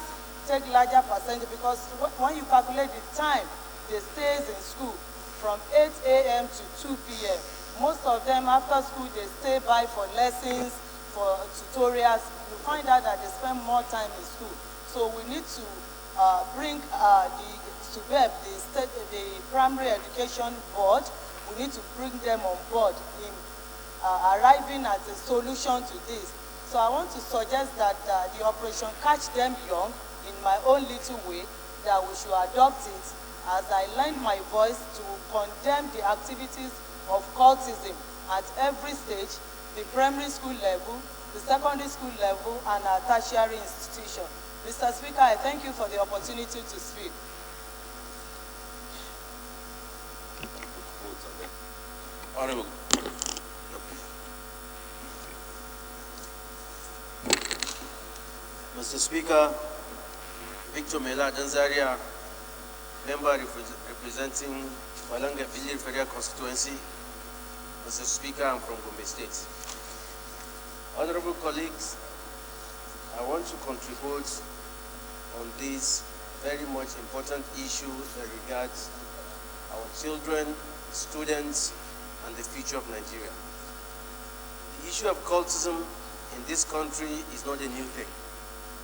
[SPEAKER 11] take larger percentage, because when you calculate the time they stay in school from 8 a.m. to 2 p.m., most of them after school they stay by for lessons, for tutorials. You find out that they spend more time in school. So we need to bring the Primary Education Board, we need to bring them on board in arriving at a solution to this. So I want to suggest that the Operation Catch Them Young, in my own little way, that we should adopt it as I lend my voice to condemn the activities of cultism at every stage, the primary school level, the secondary school level, and our tertiary institution. Mr. Speaker, I thank you for the opportunity to speak.
[SPEAKER 1] Honorable.
[SPEAKER 12] Mr. Speaker, Victor Mela Danzaria, member representing Balanga Village Federal Constituency. Mr. Speaker, I'm from Gombe State. Honorable colleagues, I want to contribute on this very much important issue that regards our children, students, and the future of Nigeria. The issue of cultism in this country is not a new thing.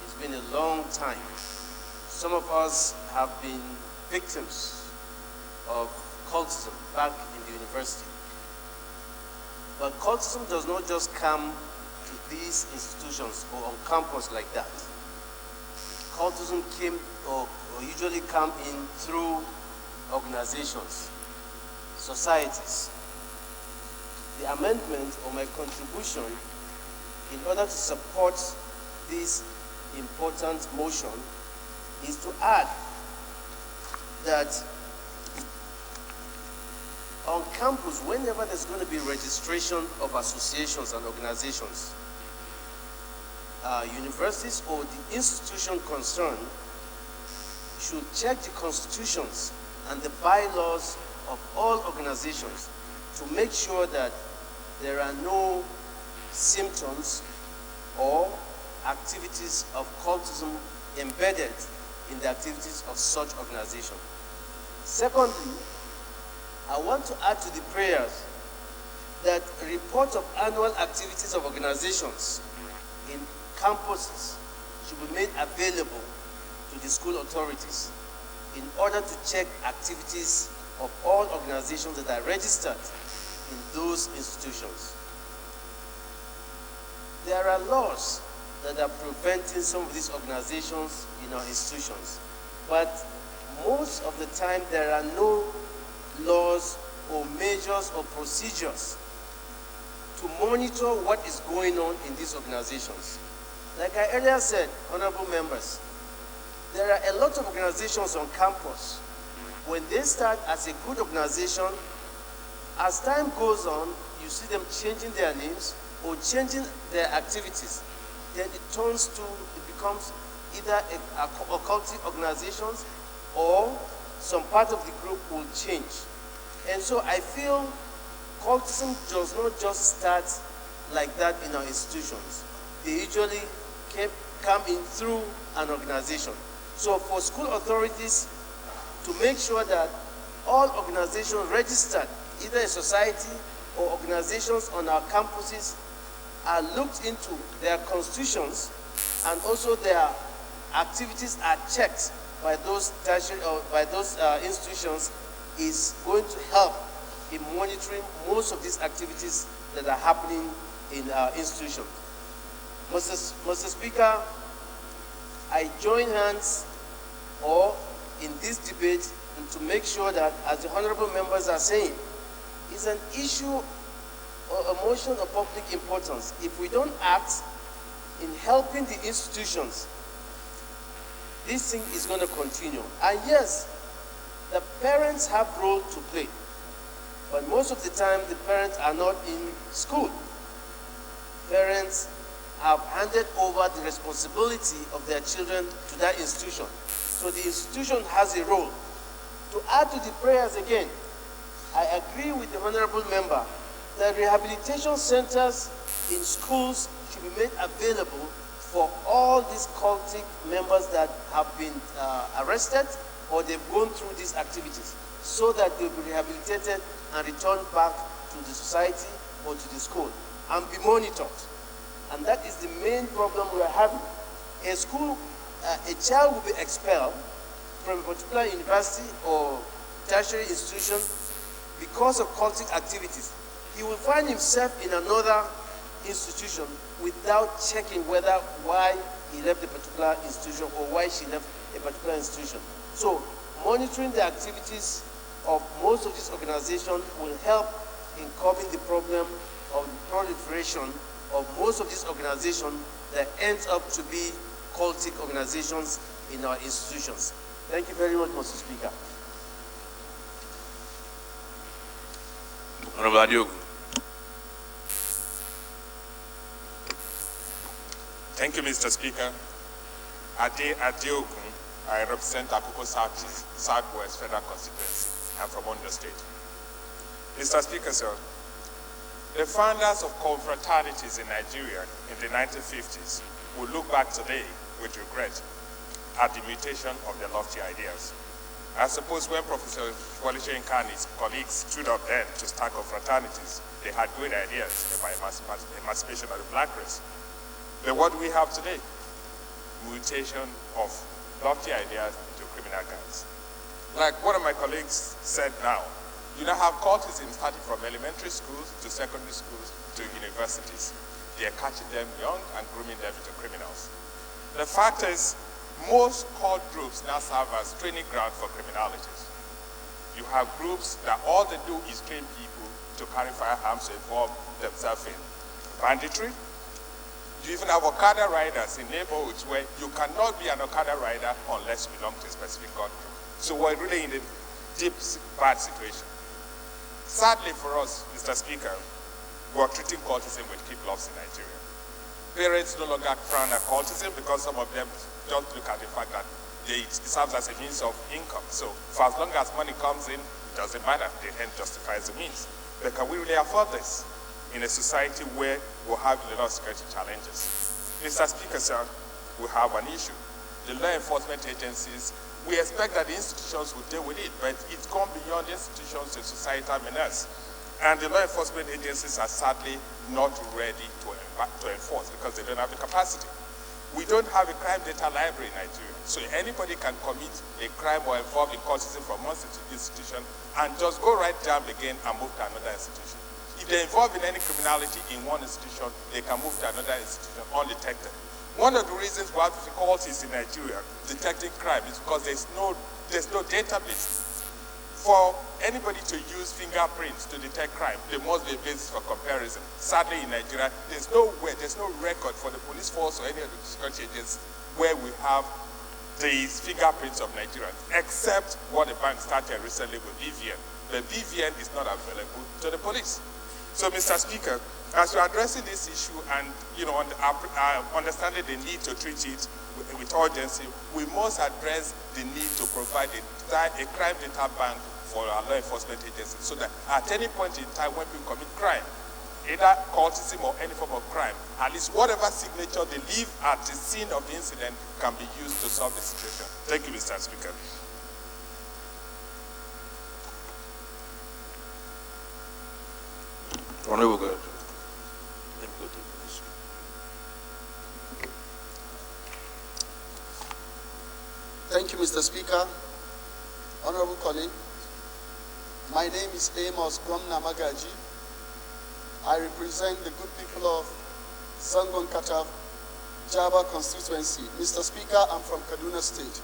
[SPEAKER 12] It's been a long time. Some of us have been victims of cultism back in the university. But cultism does not just come to these institutions or on campus like that. Cultism came or usually come in through organizations, societies. the amendment or my contribution in order to support this important motion is to add that on campus, whenever there's going to be registration of associations and organizations, universities or the institution concerned should check the constitutions and the bylaws of all organizations to make sure that there are no symptoms or activities of cultism embedded in the activities of such organization. Secondly, I want to add to the prayers that reports of annual activities of organizations in campuses should be made available to the school authorities in order to check activities of all organizations that are registered in those institutions. There are laws that are preventing some of these organizations in our institutions, but most of the time there are no laws or measures or procedures to monitor what is going on in these organizations. Like I earlier said, honorable members, there are a lot of organizations on campus. When they start as a good organization, as time goes on, you see them changing their names or changing their activities. Then it becomes either occultic organizations or some part of the group will change. And so I feel cultism does not just start like that in our institutions. They usually come in through an organization. So for school authorities to make sure that all organizations registered, either a society or organizations on our campuses, are looked into, their constitutions and also their activities are checked by those tertiary or by those institutions, is going to help in monitoring most of these activities that are happening in our institution. Mr. Speaker, I join hands in this debate to make sure that, as the honorable members are saying, it's an issue or a motion of public importance. If we don't act in helping the institutions, this thing is going to continue. And yes, the parents have a role to play, but most of the time the parents are not in school. Parents have handed over the responsibility of their children to that institution. So the institution has a role. To add to the prayers again, I agree with the honorable member that rehabilitation centers in schools should be made available for all these cultic members that have been arrested or they've gone through these activities, so that they'll be rehabilitated and returned back to the society or to the school and be monitored. And that is the main problem we are having. A child will be expelled from a particular university or tertiary institution because of cultic activities. He will find himself in another institution without checking why he left a particular institution or why she left a particular institution. So monitoring the activities of most of these organizations will help in curbing the problem of the proliferation of most of these organizations that ends up to be cultic organizations in our institutions. Thank you very much, Mr. Speaker.
[SPEAKER 1] Honorable Adiogu.
[SPEAKER 13] Thank you, Mr. Speaker. Ade Adiogu, I represent Akoko Southwest Federal Constituency. I'm from Ondo State. Mr. Speaker, sir, the founders of confraternities in Nigeria in the 1950s will look back today with regret at the mutation of their lofty ideas. I suppose when Professor Wole Soyinka and his colleagues stood up then to start confraternities, they had great ideas about emancipation of the black race. But what do we have today? Mutation of lofty ideas into criminal gangs. Like one of my colleagues said now, you now have cultism starting from elementary schools to secondary schools to universities. They're catching them young and grooming them into criminals. The fact is, most cult groups now serve as training ground for criminalities. You have groups that all they do is train people to carry firearms to involve themselves in banditry. You even have Okada riders in neighborhoods where you cannot be an Okada rider unless you belong to a specific God group. So we're really in a deep, bad situation. Sadly for us, Mr. Speaker, we're treating cultism with kid gloves in Nigeria. Parents no longer frown at cultism because some of them just look at the fact that it serves as a means of income. So for as long as money comes in, it doesn't matter. The end justifies the means. But can we really afford this in a society where we'll have a lot of security challenges? Mr. Speaker, sir, we have an issue. The law enforcement agencies, we expect that the institutions will deal with it, but it's gone beyond institutions to societal menace. And the law enforcement agencies are sadly not ready to enforce because they don't have the capacity. We don't have a crime data library in Nigeria, so anybody can commit a crime or involve in cultism from one institution and just go right down again and move to another institution. If they're involved in any criminality in one institution, they can move to another institution undetected. One of the reasons we have difficulties in Nigeria detecting crime is because there's no database. For anybody to use fingerprints to detect crime, there must be a basis for comparison. Sadly, in Nigeria, there's no record for the police force or any of the security agencies where we have these fingerprints of Nigerians, except what the bank started recently with BVN. The BVN is not available to the police. So, Mr. Speaker, as we're addressing this issue and understanding the need to treat it with urgency, we must address the need to provide a crime data bank for our law enforcement agencies so that at any point in time when people commit crime, either cultism or any form of crime, at least whatever signature they leave at the scene of the incident can be used to solve the situation. Thank you, Mr. Speaker.
[SPEAKER 1] Honorable God.
[SPEAKER 6] Thank you, Mr. Speaker. Honorable colleague, my name is Amos Gwamna Magaji. I represent the good people of Zangon Kataf, Jaba constituency. Mr. Speaker, I'm from Kaduna State.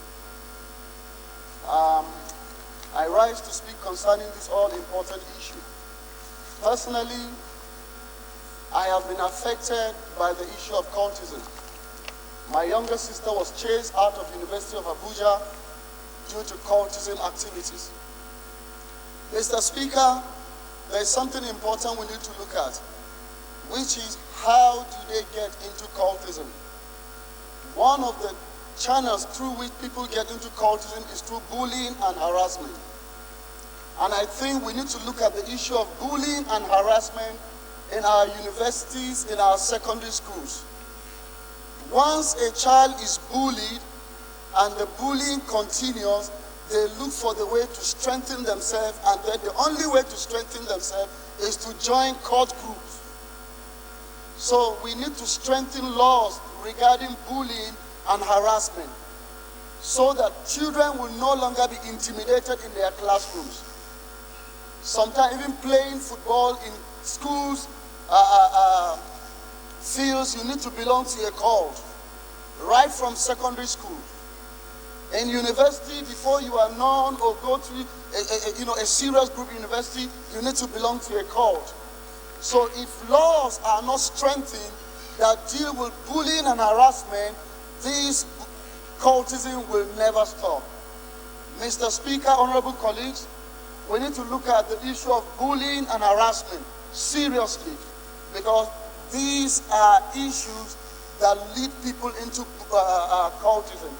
[SPEAKER 6] I rise to speak concerning this all-important issue. Personally, I have been affected by the issue of cultism. My younger sister was chased out of the University of Abuja due to cultism activities. Mr. Speaker, there is something important we need to look at, which is how do they get into cultism? One of the channels through which people get into cultism is through bullying and harassment. And I think we need to look at the issue of bullying and harassment in our universities, in our secondary schools. Once a child is bullied and the bullying continues, they look for the way to strengthen themselves, and then the only way to strengthen themselves is to join cult groups. So we need to strengthen laws regarding bullying and harassment so that children will no longer be intimidated in their classrooms. Sometimes even playing football in schools, fields, you need to belong to a cult, right from secondary school. In university, before you are known or go to a serious group university, you need to belong to a cult. So if laws are not strengthened that deal with bullying and harassment, this cultism will never stop. Mr. Speaker, honorable colleagues, we need to look at the issue of bullying and harassment seriously, because these are issues that lead people into cultism.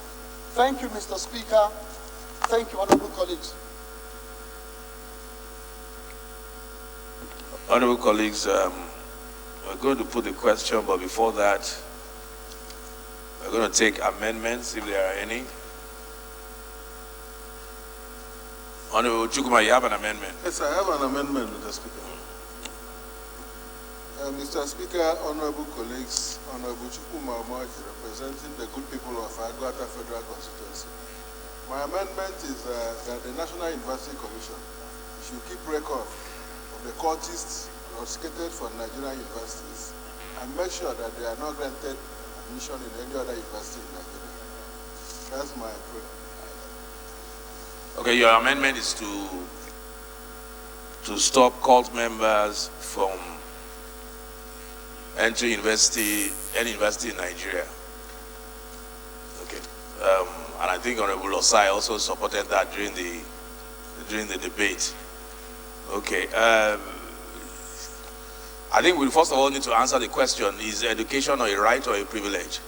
[SPEAKER 6] Thank you, Mr. Speaker. Thank you, honorable colleagues.
[SPEAKER 1] Honorable colleagues, we're going to put the question, but before that, we're going to take amendments, if there are any. Honorable Chukuma, you have an amendment.
[SPEAKER 8] Yes, I have an amendment, Mr. Speaker. Mr. Speaker, honorable colleagues, Honorable Chukuma Omoji, representing the good people of Aguata Federal Constituency. My amendment is that the National University Commission should keep record of the cultists prosecuted for Nigerian universities and make sure that they are not granted admission in any other university in Nigeria. That's my prayer.
[SPEAKER 1] Okay, your amendment is to to stop cult members from entering any university in Nigeria. Okay. And I think Honorable Osai also supported that during the debate. Okay. I think we first of all need to answer the question, is education a right or a privilege?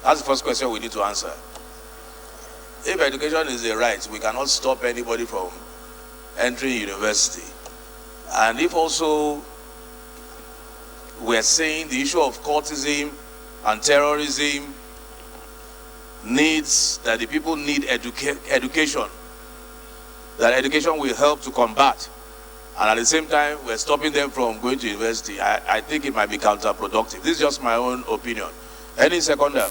[SPEAKER 1] That's the first question we need to answer. If education is a right, we cannot stop anybody from entering university. And if also we're saying the issue of cultism and terrorism needs, that the people need education, that education will help to combat, and at the same time we're stopping them from going to university, I think it might be counterproductive. This is just my own opinion. Any seconder?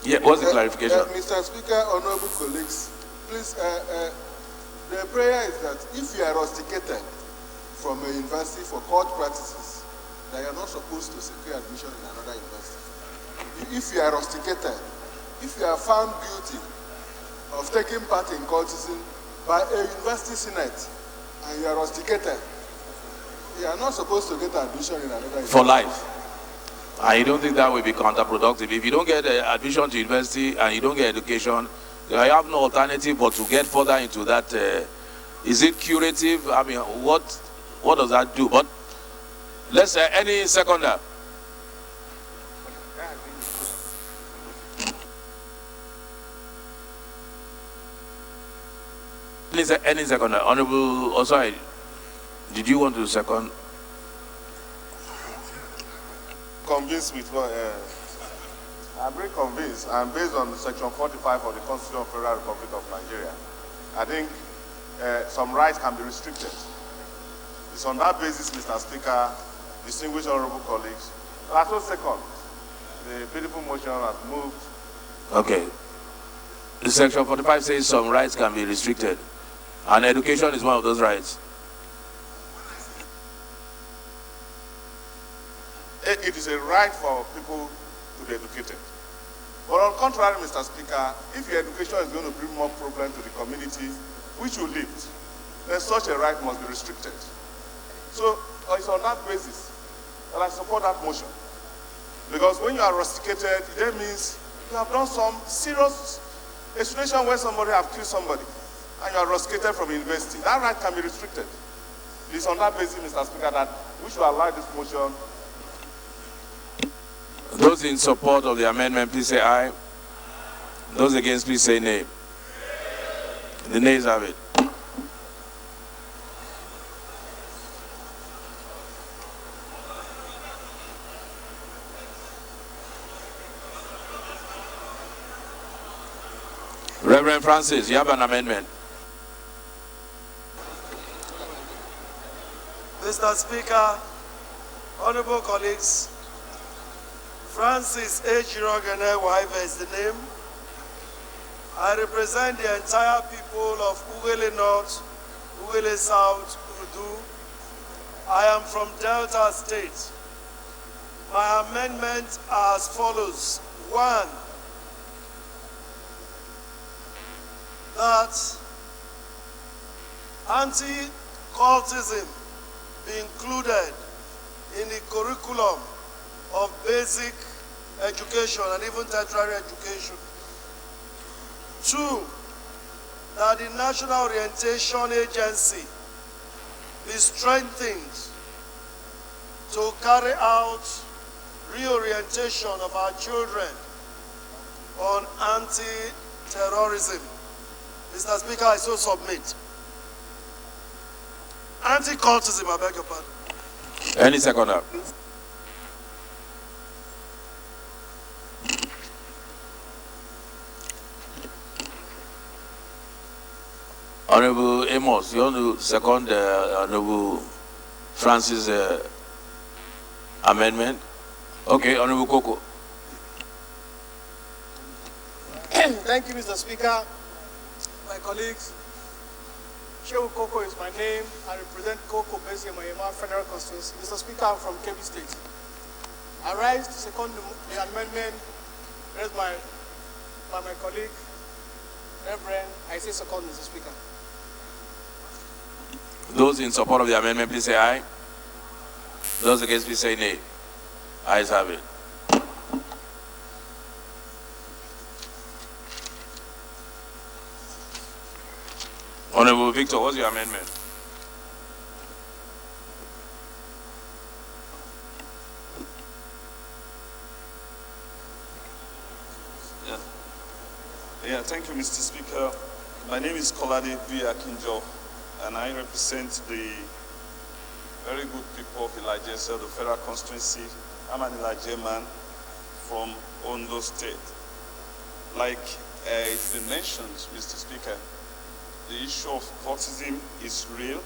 [SPEAKER 1] Yeah, what's the clarification?
[SPEAKER 8] Mr. Speaker, honorable colleagues, please, the prayer is that if you are rusticated from a university for cult practices, that you are not supposed to secure admission in another university. If you are rusticated, if you are found guilty of taking part in cultism by a university senate, and you are rusticated, you are not supposed to get admission in another university.
[SPEAKER 1] For life. I don't think that will be counterproductive. If you don't get admission to university and you don't get education, you have no alternative but to get further into that. Is it curative? I mean, what does that do? But let's say any seconder. Any seconder. Honorable Osai, did you want to second?
[SPEAKER 2] Convinced with what? I'm very convinced, and based on Section 45 of the Constitution of the Federal Republic of Nigeria, I think some rights can be restricted. It's on that basis, Mr. Speaker, distinguished honorable colleagues, I so second the beautiful motion has moved.
[SPEAKER 1] Okay. The Section 45 says some rights can be restricted, and education is one of those rights.
[SPEAKER 2] It is a right for people to be educated. But on the contrary, Mr. Speaker, if your education is going to bring more problem to the community which you lived, then such a right must be restricted. So it's on that basis that I support that motion. Because when you are rusticated, that means you have done some serious, a situation where somebody have killed somebody, and you are rusticated from university. That right can be restricted. It's on that basis, Mr. Speaker, that we should allow this motion.
[SPEAKER 1] Those in support of the amendment, please say aye. Those against, please say nay. The nays have it. Reverend Francis, you have an amendment.
[SPEAKER 6] Mr. Speaker, honorable colleagues, Francis A. Jirogene Waive is the name. I represent the entire people of Ugele North, Ugele South, Urdu. I am from Delta State. My amendment are as follows. 1, that anti-cultism be included in the curriculum of basic education and even tertiary education. 2, that the National Orientation Agency be strengthened to carry out reorientation of our children on anti-terrorism. Mr. Speaker, I so submit. Anti-cultism, I beg your pardon.
[SPEAKER 1] Any seconder. Honorable Amos, you want to second Honorable Francis' amendment? Okay, Honorable Koko.
[SPEAKER 14] Thank you, Mr. Speaker. My colleagues, Shehu Koko is my name. I represent Koko based in Mayema Federal Constituency. Mr. Speaker, I'm from Kebbi State. I rise to second the amendment raised by my colleague, Reverend, I say second, Mr. Speaker.
[SPEAKER 1] Those in support of the amendment, please say aye. Those against, please say nay. Ayes have it. Honorable Victor, what's your amendment?
[SPEAKER 2] Yeah, thank you, Mr. Speaker. My name is Kolade V. Akinjo, and I represent the very good people of Ilaje, the federal constituency. I'm an Ilaje man from Ondo State. Like it's been mentioned, Mr. Speaker, the issue of cultism is real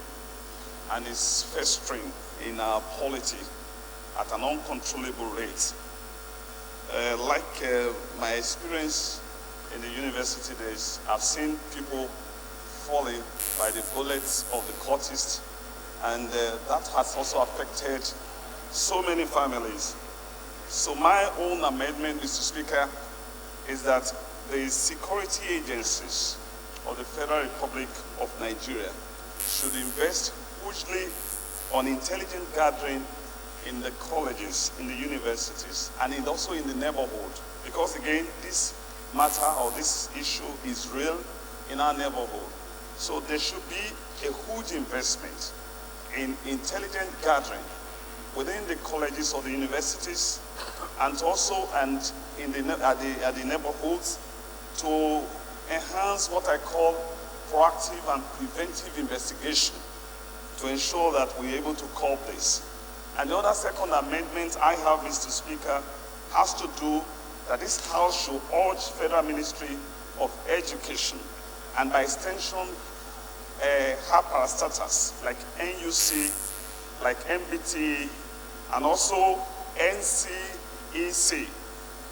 [SPEAKER 2] and is festering in our polity at an uncontrollable rate. My experience in the university days, I've seen people falling by the bullets of the cultists, and that has also affected so many families. So my own amendment, Mr. Speaker, is that the security agencies of the Federal Republic of Nigeria should invest hugely on intelligent gathering in the colleges, in the universities, and also in the neighborhood. Because again, this matter or this issue is real in our neighborhood. So there should be a huge investment in intelligent gathering within the colleges or the universities, and also at the neighborhoods, to enhance what I call proactive and preventive investigation to ensure that we're able to curb this. And the other second amendment I have, Mr. Speaker, has to do that this House should urge Federal Ministry of Education, and by extension, HAP parastatals like NUC, like MBT, and also NCEC,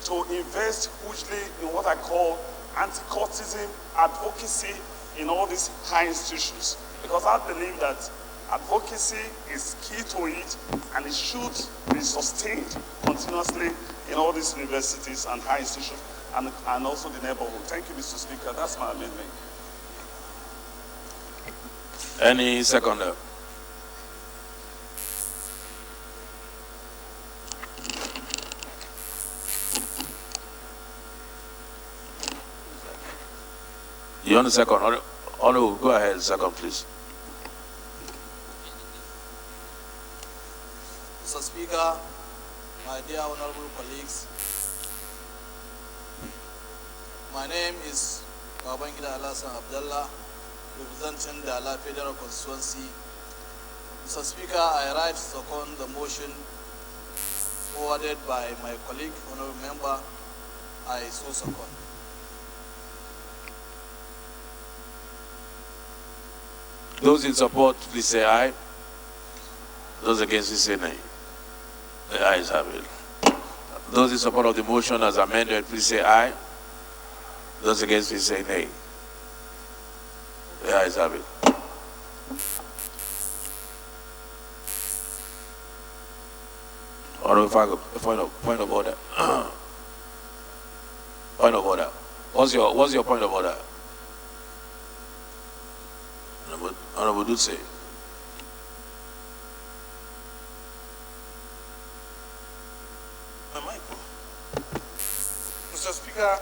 [SPEAKER 2] to invest hugely in what I call anti-cultism advocacy in all these high institutions. Because I believe that advocacy is key to it, and it should be sustained continuously in all these universities and high institutions, and also the neighborhood. Thank you, Mr. Speaker. That's my amendment.
[SPEAKER 1] Any seconder? You want a second? Honorable, go ahead, second, please.
[SPEAKER 15] Mr. Speaker, my dear honorable colleagues, my name is Babangida Alasan Abdallah, representing the Ala Federal Constituency. Mr. Speaker, I write to second the motion forwarded by my colleague, honorable member, I so second.
[SPEAKER 1] Those in support, please say aye. Those against, please say nay. The ayes have it. Those in support of the motion as amended, please say aye. Those against, please say nay. The ayes have it. Point of order. Point of order. What's your point of order? Honorable Dutse.
[SPEAKER 3] Mr. Speaker,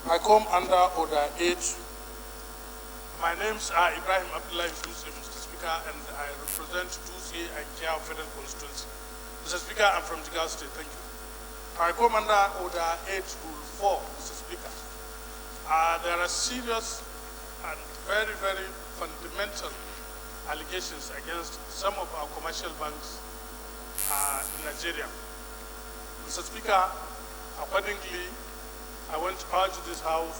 [SPEAKER 3] I come under Order 8. My names are Ibrahim Abdullah Yusuf, Mr. Speaker, and I represent 2C and Kia Federal Constituency. Mr. Speaker, I'm from Jigawa State. Thank you. I come under Order 8, Rule 4, Mr. Speaker. There are serious and very, very fundamental allegations against some of our commercial banks in Nigeria. Mr. Speaker, accordingly, I want to urge this House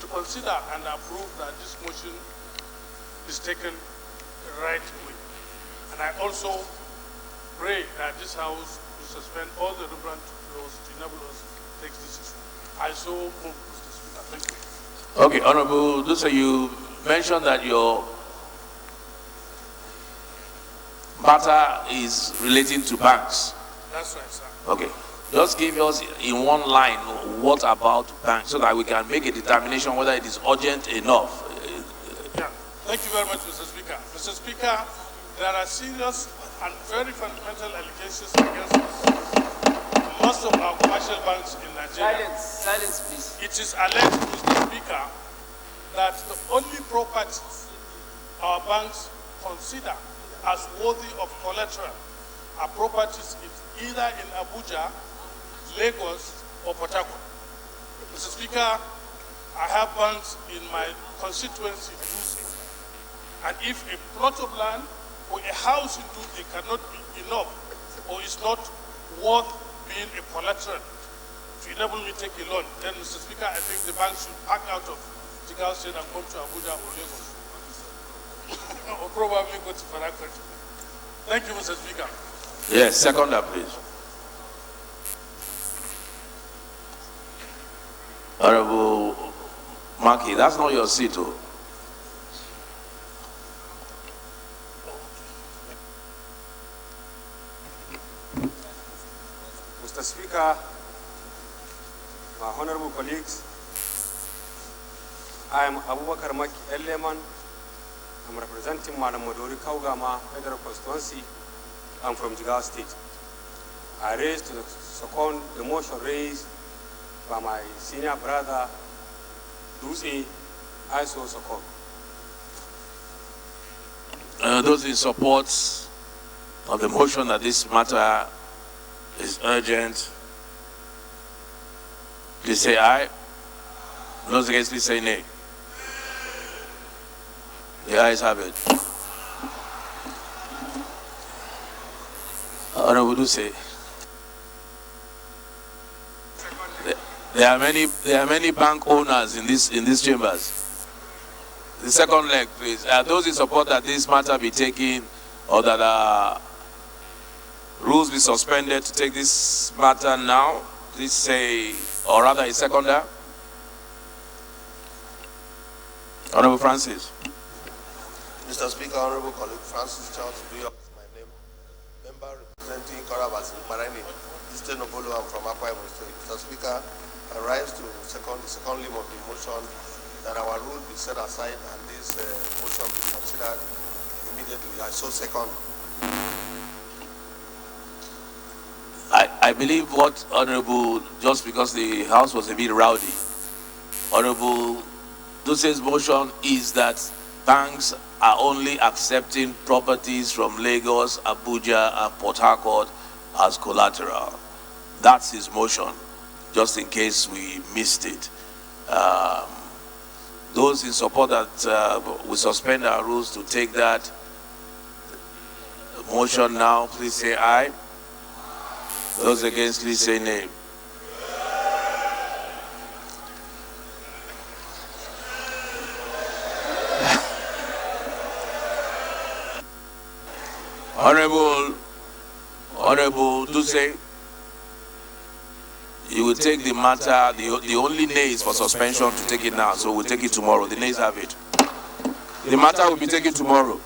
[SPEAKER 3] to consider and approve that this motion is taken right away. And I also pray that this House will suspend all the relevant laws to enable us to take this issue. I so move, Mr. Speaker. Thank you.
[SPEAKER 1] Okay, Honorable Dutse, you mentioned that your matter is relating to banks.
[SPEAKER 3] That's right, sir.
[SPEAKER 1] Okay. Just give us in one line what about banks so that we can make a determination whether it is urgent enough.
[SPEAKER 14] Yeah. Thank you very much, Mr. Speaker. Mr. Speaker, there are serious and very fundamental allegations against most of our commercial banks in Nigeria.
[SPEAKER 9] Silence, please.
[SPEAKER 14] It is alleged, Mr. Speaker, that the only properties our banks consider as worthy of collateral are properties either in Abuja, Lagos, or Port Harcourt. Mr. Speaker, I have banks in my constituency, Dutse, and if a plot of land or a house in Dutse cannot be enough or is not worth being a collateral to enable me to take a loan, then, Mr. Speaker, I think the bank should pack out of Jigawa State and come to Abuja or Lagos. Or probably go to Port Harcourt. Thank you, Mr. Speaker.
[SPEAKER 1] Yes, seconder, please. Honorable Maki, that's not your seat, oh.
[SPEAKER 16] Mr. Speaker, my honorable colleagues, I am Abubakar Maki Eleman. I'm representing Madam Modori Kaugama, Federal Constituency. I'm from Jigawa State. I raised to second the motion raised by my senior brother, Dutse, I so second.
[SPEAKER 1] Those in support of the motion that this matter is urgent, please say aye. Those against, please say nay. The ayes have it. Honorable Dutse, there are many bank owners in these chambers. The second leg, please. Those in support that this matter be taken, or that rules be suspended to take this matter now, please say, or rather a seconder. Honorable Francis.
[SPEAKER 7] Mr. Speaker, honorable colleague, Francis Charles Buyo is my name. Member representing Korabas in Marani, Eastern Obolo, I'm from Akwa Ibom State. Mr. Speaker, I rise to the second limb of the motion that our rule be set aside and this motion be considered immediately. I so second.
[SPEAKER 1] I believe what Honorable, just because the House was a bit rowdy, Honorable Dutse's motion is that banks are only accepting properties from Lagos, Abuja, and Port Harcourt as collateral. That's his motion, just in case we missed it. Those in support that we suspend our rules to take that motion now, please say aye. Those against, please say nay. Honorable Dutse, you will take the matter, the only nays for suspension to take it now, so we'll take it tomorrow. The nays have it. The matter will be taken tomorrow.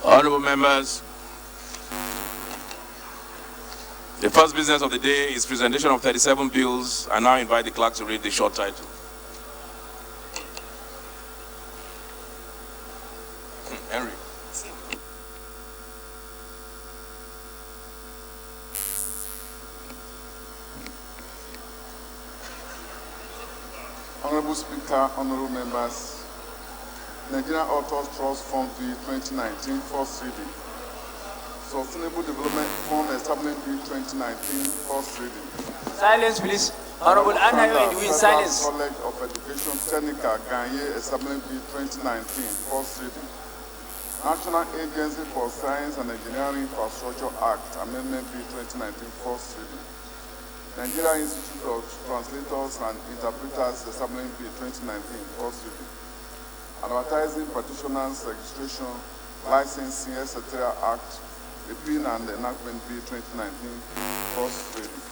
[SPEAKER 1] Honorable members, the first business of the day is presentation of 37 bills. I now invite the clerk to read the short title. Henry.
[SPEAKER 17] Honorable Speaker, honorable members, Nigerian Authors Trust Fund Bill 2019, first reading. Sustainable Development Fund Establishment Bill 2019, first reading.
[SPEAKER 9] Silence, please. Honorable Anna Edwin, silence.
[SPEAKER 17] College of Education Technical Ganye Establishment Bill 2019, first reading. National Agency for Science and Engineering Infrastructure Act, Amendment Bill 2019, first reading. Nigeria Institute of Translators and Interpreters Establishment Bill 2019, first reading. Advertising, Petitioners, Registration, Licensing, etc. Act, Repeal and Enactment Bill 2019, first reading.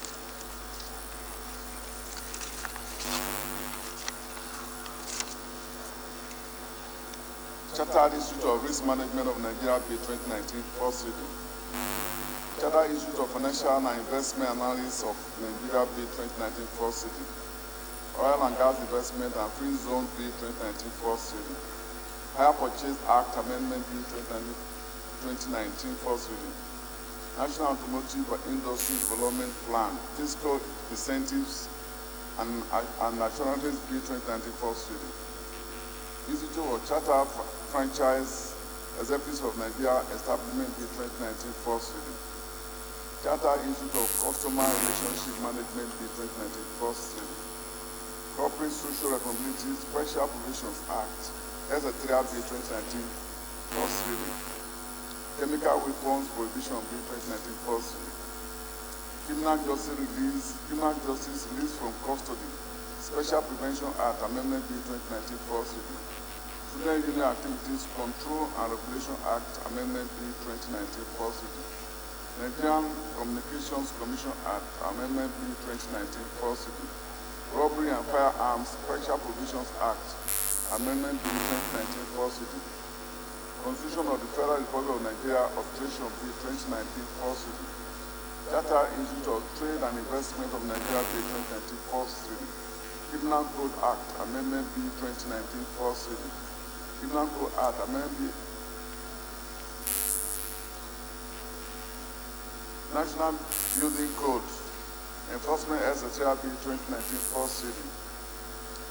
[SPEAKER 17] Chartered Institute of Risk Management of Nigeria Bill 2019, first reading. Chartered Institute of Financial and Investment Analysis of Nigeria Bill 2019, first reading. Oil and Gas Investment and Free Zone Bill 2019, first reading. Hire Purchase Act Amendment Bill 2019, first reading. National Automotive Industry Development Plan, Fiscal Incentives and Nationalities Bill 2019, first reading. Institute of Charter Franchise Executives of Nigeria Establishment Bill 2019, first reading. Charter Institute of Customer Relationship Management Bill 2019, first reading. Corporate Social Responsibility Special Provisions Act, S3 Bill 2019, first reading. Chemical Weapons Prohibition Bill 2019, first reading. Criminal Justice Release from Custody Special Prevention Act Amendment Bill 2019, first reading. Student Union Activities Control and Regulation Act Amendment Bill 2019, first reading. Nigerian Communications Commission Act Amendment Bill 2019, first reading. Robbery and Firearms Special Provisions Act Amendment Bill 2019, first reading. Constitution of the Federal Republic of Nigeria Arbitration Bill 2019, first reading. Charter Institute of Trade and Investment of Nigeria Bill 2019, first reading. Criminal Code Act Amendment Bill 2019, first reading. Criminal Code Act Amendment National Building Code Enforcement S3 Bill 2019, first reading.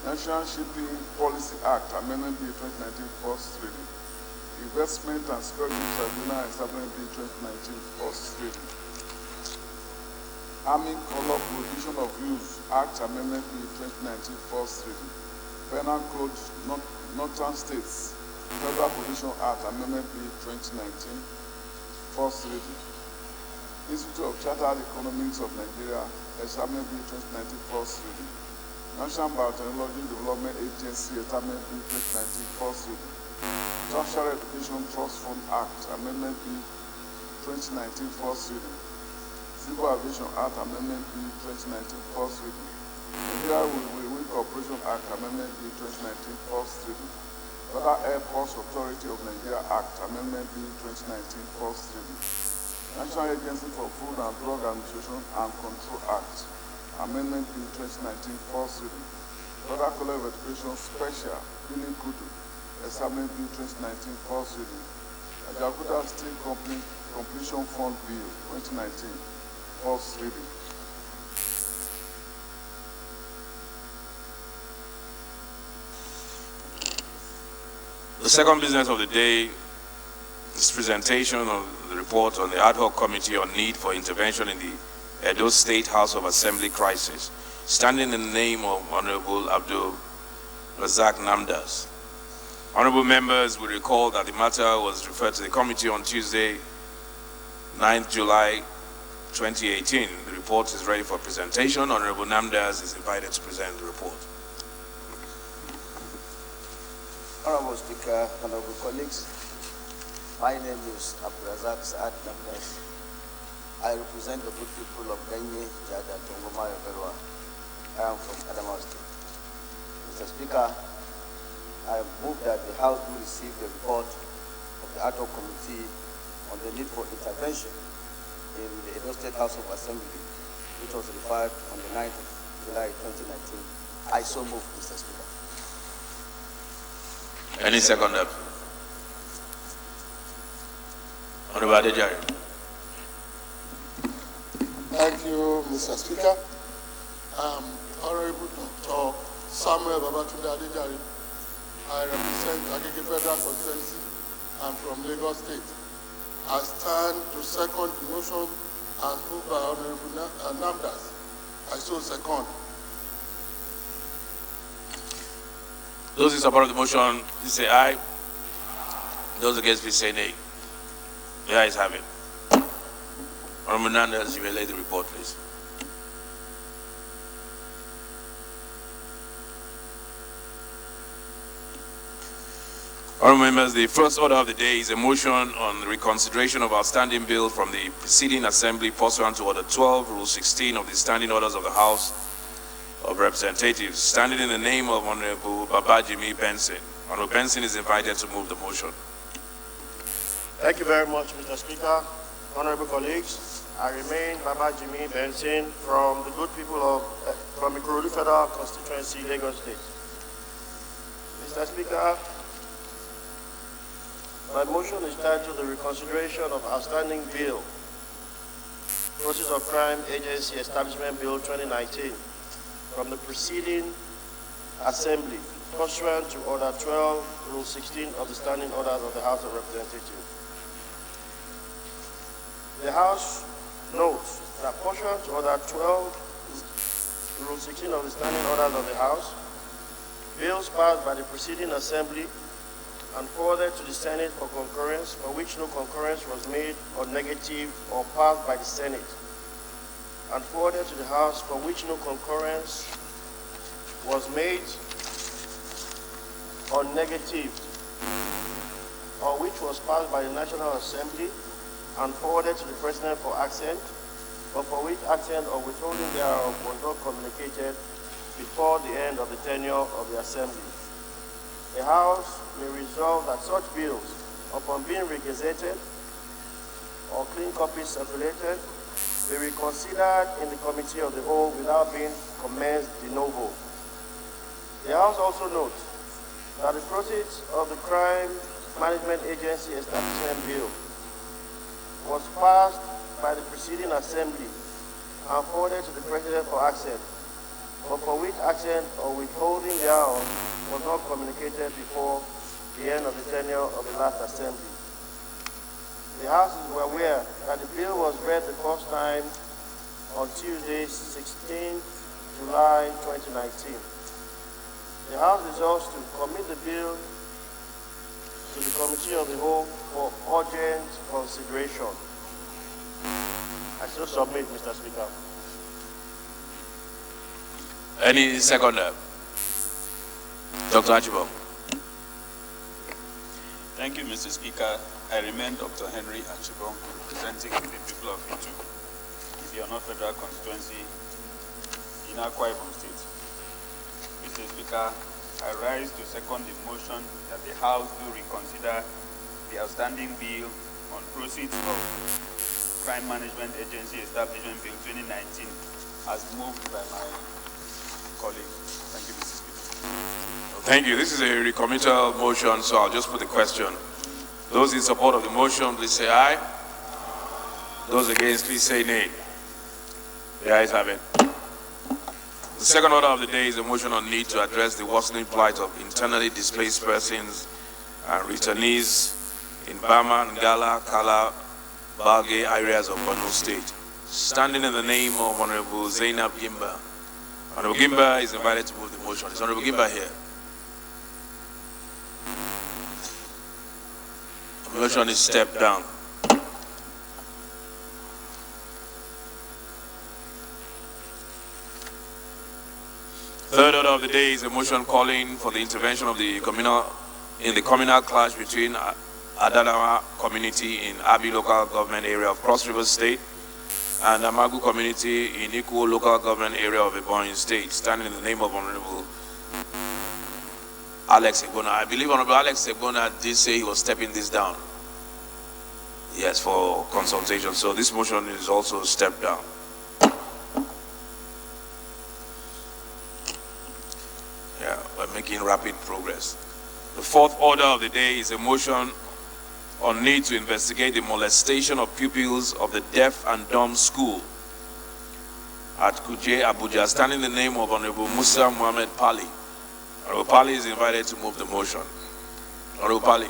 [SPEAKER 17] National Shipping Policy Act Amendment Bill 2019, first reading. Investment and Security Tribunal Establishment Bill 2019, first reading. Army Color Prohibition of Use Act Amendment Bill 2019, first reading. Penal Code Northern States Federal Provision Act Amendment Bill 2019, first reading. Institute of Chartered Economics of Nigeria Establishment Bill 2019, first reading. National Biotechnology Development Agency Establishment Bill 2019, first reading. Tertiary Education Trust Fund Act Amendment Bill 2019, first reading. Civil Aviation Act Amendment Bill 2019, first reading. Nigeria Railway Corporation Act Amendment Bill 2019, first reading. Federal Airports Authority of Nigeria Act Amendment Bill 2019, first reading. National Agency for Food and Drug Administration and Control Act Amendment Bill 2019, first reading. Federal College of Education Special Billing Kudu Establishment Bill 2019, first reading. Ajakuta State Completion Fund Bill 2019, first reading.
[SPEAKER 1] The second business of the day is presentation of the report on the ad hoc committee on need for intervention in the Edo State House of Assembly crisis, standing in the name of Honorable Abdul Razak Namdas. Honorable members will recall that the matter was referred to the committee on Tuesday, 9th July 2018. The report is ready for presentation. Honorable Namdas is invited to present the report.
[SPEAKER 18] Honorable Speaker, honorable colleagues, my name is Abdurazak Saad Namdas. I represent the good people of Ganye, Jada, Tongoma, and Berwa. I am from Adamawa State. Mr. Speaker, I move that the House will receive the report of the ad hoc committee on the need for intervention in the Edo State House of Assembly, which was referred on the 9th of July 2019. I so move, Mr. Speaker.
[SPEAKER 1] Any second up? Honorable Adejari.
[SPEAKER 19] Thank you, Mr. Speaker. Honorable Dr. Samuel Babatunde Adejari. I represent Agege Federal Constituency. I'm from Lagos State. I stand to second the motion as moved by Honorable Namdas. I so second.
[SPEAKER 1] Those in support of the motion, please say aye. Those against, please say nay. The ayes have it. Honorable Namdas, you may lay the report, please. Honorable members, the first order of the day is a motion on the reconsideration of outstanding bill from the preceding assembly pursuant to Order 12, Rule 16 of the Standing Orders of the House of Representatives, standing in the name of Honorable Babajimi Benson. Honorable Benson is invited to move the motion.
[SPEAKER 20] Thank you very much, Mr. Speaker. Honorable colleagues, I remain Baba Jimmy Benson from the good people of from Ikorodu Federal Constituency, Lagos State. Mr. Speaker, my motion is titled the reconsideration of outstanding bill, Process of Crime Agency Establishment Bill 2019, from the preceding Assembly, pursuant to Order 12, Rule 16 of the Standing Orders of the House of Representatives. The House notes that pursuant to Order 12, Rule 16 of the Standing Orders of the House, bills passed by the preceding Assembly and forwarded to the Senate for concurrence, for which no concurrence was made or negative or passed by the Senate, and forwarded to the House, for which no concurrence was made or negative, or which was passed by the National Assembly and forwarded to the President for accent, but for which accent or withholding thereof was not communicated before the end of the tenure of the Assembly. The House may resolve that such bills, upon being regazetted or clean copies circulated, be reconsidered in the Committee of the Whole without being commenced de novo. The House also notes that the proceeds of the Crime Management Agency Establishment Bill was passed by the preceding Assembly and forwarded to the President for accent, but for which accent or withholding thereof was not communicated before the end of the tenure of the last Assembly. The House is aware that the bill was read the first time on Tuesday, 16 July 2019. The House resolves to commit the bill to the Committee of the Whole for urgent consideration. I still submit, Mr. Speaker.
[SPEAKER 1] Any seconder? Dr. Achibong.
[SPEAKER 21] Thank you, Mr. Speaker. I remain Dr. Henry Achibong, representing the people of Itu, the Honor Federal Constituency in Akwa Ibom State. Mr. Speaker, I rise to second the motion that the House do reconsider the outstanding bill on proceeds of Crime Management Agency Establishment Bill 2019 as moved by my colleague. Thank you, Mr. Speaker.
[SPEAKER 1] Thank you. This is a recommittal motion, so I'll just put the question. Those in support of the motion, please say aye. Those against, please say nay. The ayes have it. The second order of the day is a motion on need to address the worsening plight of internally displaced persons and returnees in Bama, Ngala, Kala, Balge areas of Borno State. Standing in the name of Honorable Zainab Gimba. Honorable Gimba is invited to move the motion. Is Honorable Gimba here? The motion is stepped down. Third order of the day is a motion calling for the intervention of the communal clash between Adalawa community in Abi local government area of Cross River State and Amagu community in Ikwo local government area of Ebonyi State, standing in the name of Honorable Alex Egbona. I believe Honorable Alex Egbona did say he was stepping this down. Yes, for consultation. So this motion is also stepped down. Yeah, we're making rapid progress. The fourth order of the day is a motion on need to investigate the molestation of pupils of the Deaf and Dumb School at Kuje, Abuja, standing in the name of Honorable Musa Muhammad Pali. Honorable Pali is invited to move the motion. Honorable Pali.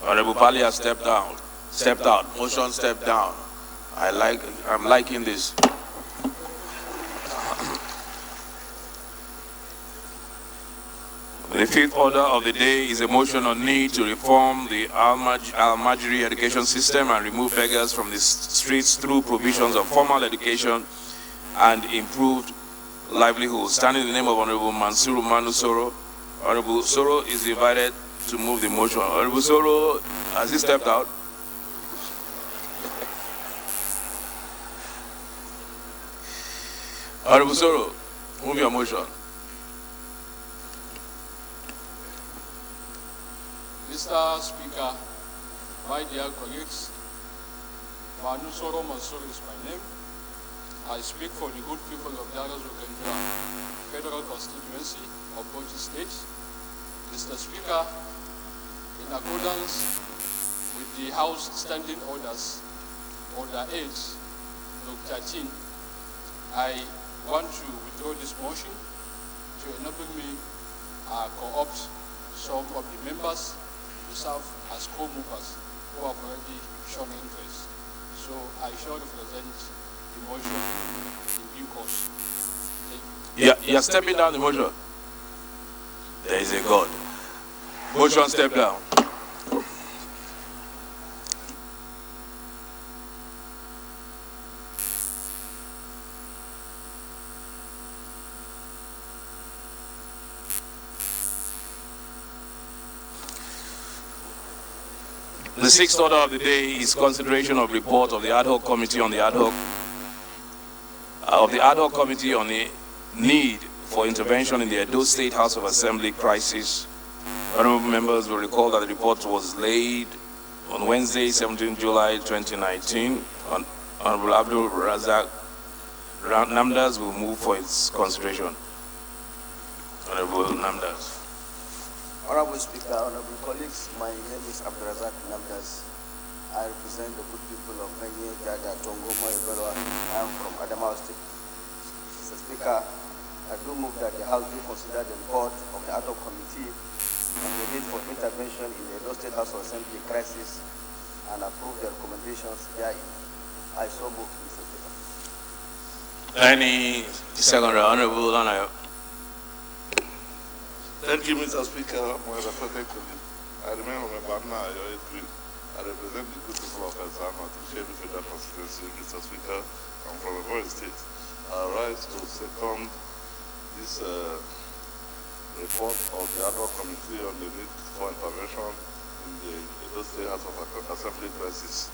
[SPEAKER 1] Honorable Pali has stepped out. Motion stepped down. I'm liking this. The fifth order of the day is a motion on need to reform the Al-Majri education system and remove beggars from the streets through provisions of formal education and improved livelihood. Standing in the name of Honorable Mansuru Manu Soro, Honorable Soro is invited to move the motion. Honorable Soro, has he stepped out? Honorable Soro, move your motion.
[SPEAKER 4] Mr. Speaker, my dear colleagues, Manu Soro Mansur is my name. I speak for the good people of Advocacy, Federal Constituency of Bauchi State. Mr. Speaker, in accordance with the House Standing Orders, Order 8, Note 13, I want to withdraw this motion to enable me co-opt some of the members to serve as co-movers who have already shown interest. So I shall represent the motion in due course. Thank you.
[SPEAKER 1] Yeah, you're stepping down the motion. There is a God. Motion step down. The sixth order of the day is consideration of report of the ad hoc committee on the committee on the need for intervention in the Edo State House of Assembly crisis. Honorable members will recall that the report was laid on Wednesday, 17 July 2019. Honorable Abdul Razak Namdas will move for its consideration. Honorable Namdas.
[SPEAKER 18] Honorable Speaker, honorable colleagues, my name is Abdurazak Namdas. I represent the good people of Ganye, Jada, Tongo, Moyobelwa. I am from Adamawa State. Mr. Speaker, I do move that the House do consider the report of the ad hoc committee on the need for intervention in the Edo State House of Assembly crisis and approve the recommendations therein. I so move, Mr. Speaker.
[SPEAKER 1] Any second, Honorable Lanayo.
[SPEAKER 2] Thank you, Mr. Speaker. My respected colleague, I remain on my partner, I represent the good people of Ezama to share the federal constituency. Mr. Speaker, I'm from a very state. I rise to second this report of the ad hoc committee on the need for intervention in the Edo State House of Assembly crisis.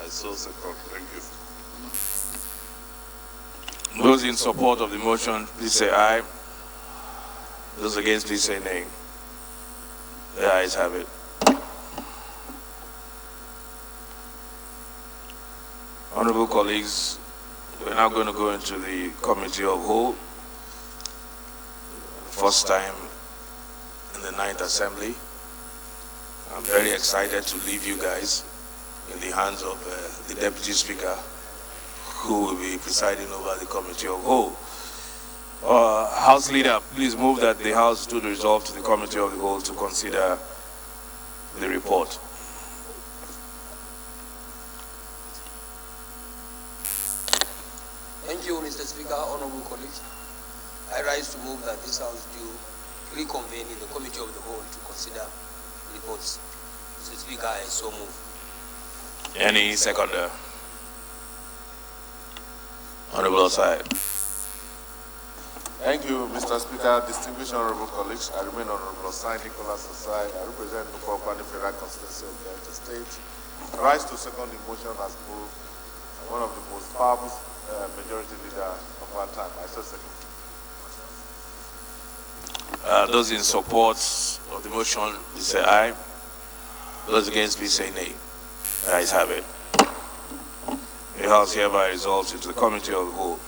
[SPEAKER 2] I so second. Thank you.
[SPEAKER 1] Those in support of the motion, please say aye. Those against, please say nay. The ayes have it. Honorable colleagues, we're now going to go into the Committee of Whole. First time in the 9th Assembly. I'm very excited to leave you guys in the hands of the Deputy Speaker, who will be presiding over the Committee of Whole. House Leader, please move that the House do the resolve to the Committee of the Whole to consider the report.
[SPEAKER 22] Thank you, Mr. Speaker, honorable colleagues. I rise to move that this House do reconvene in the Committee of the Whole to consider reports. Mr. Speaker, I so move.
[SPEAKER 1] Any seconder? Honorable Osai.
[SPEAKER 2] Thank you, Mr. Speaker. Distinguished honorable colleagues, I remain Honorable Osai Nicholas Osai. I represent the Federal Constituency of the State. I rise to second the motion as moved. One of the most powerful majority leader of our time. I so second.
[SPEAKER 1] Those in support of the motion, please say aye. Those against, please say nay. The ayes have it. The House hereby resolves into the Committee of the Whole.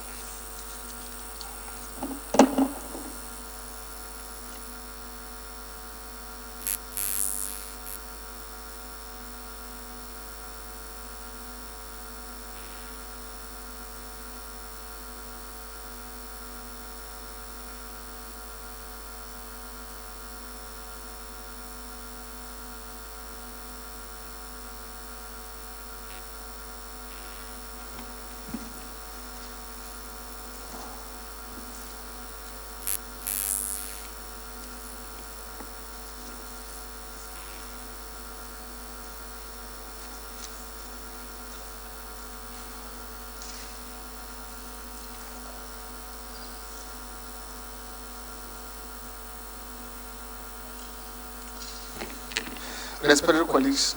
[SPEAKER 14] Respected colleagues,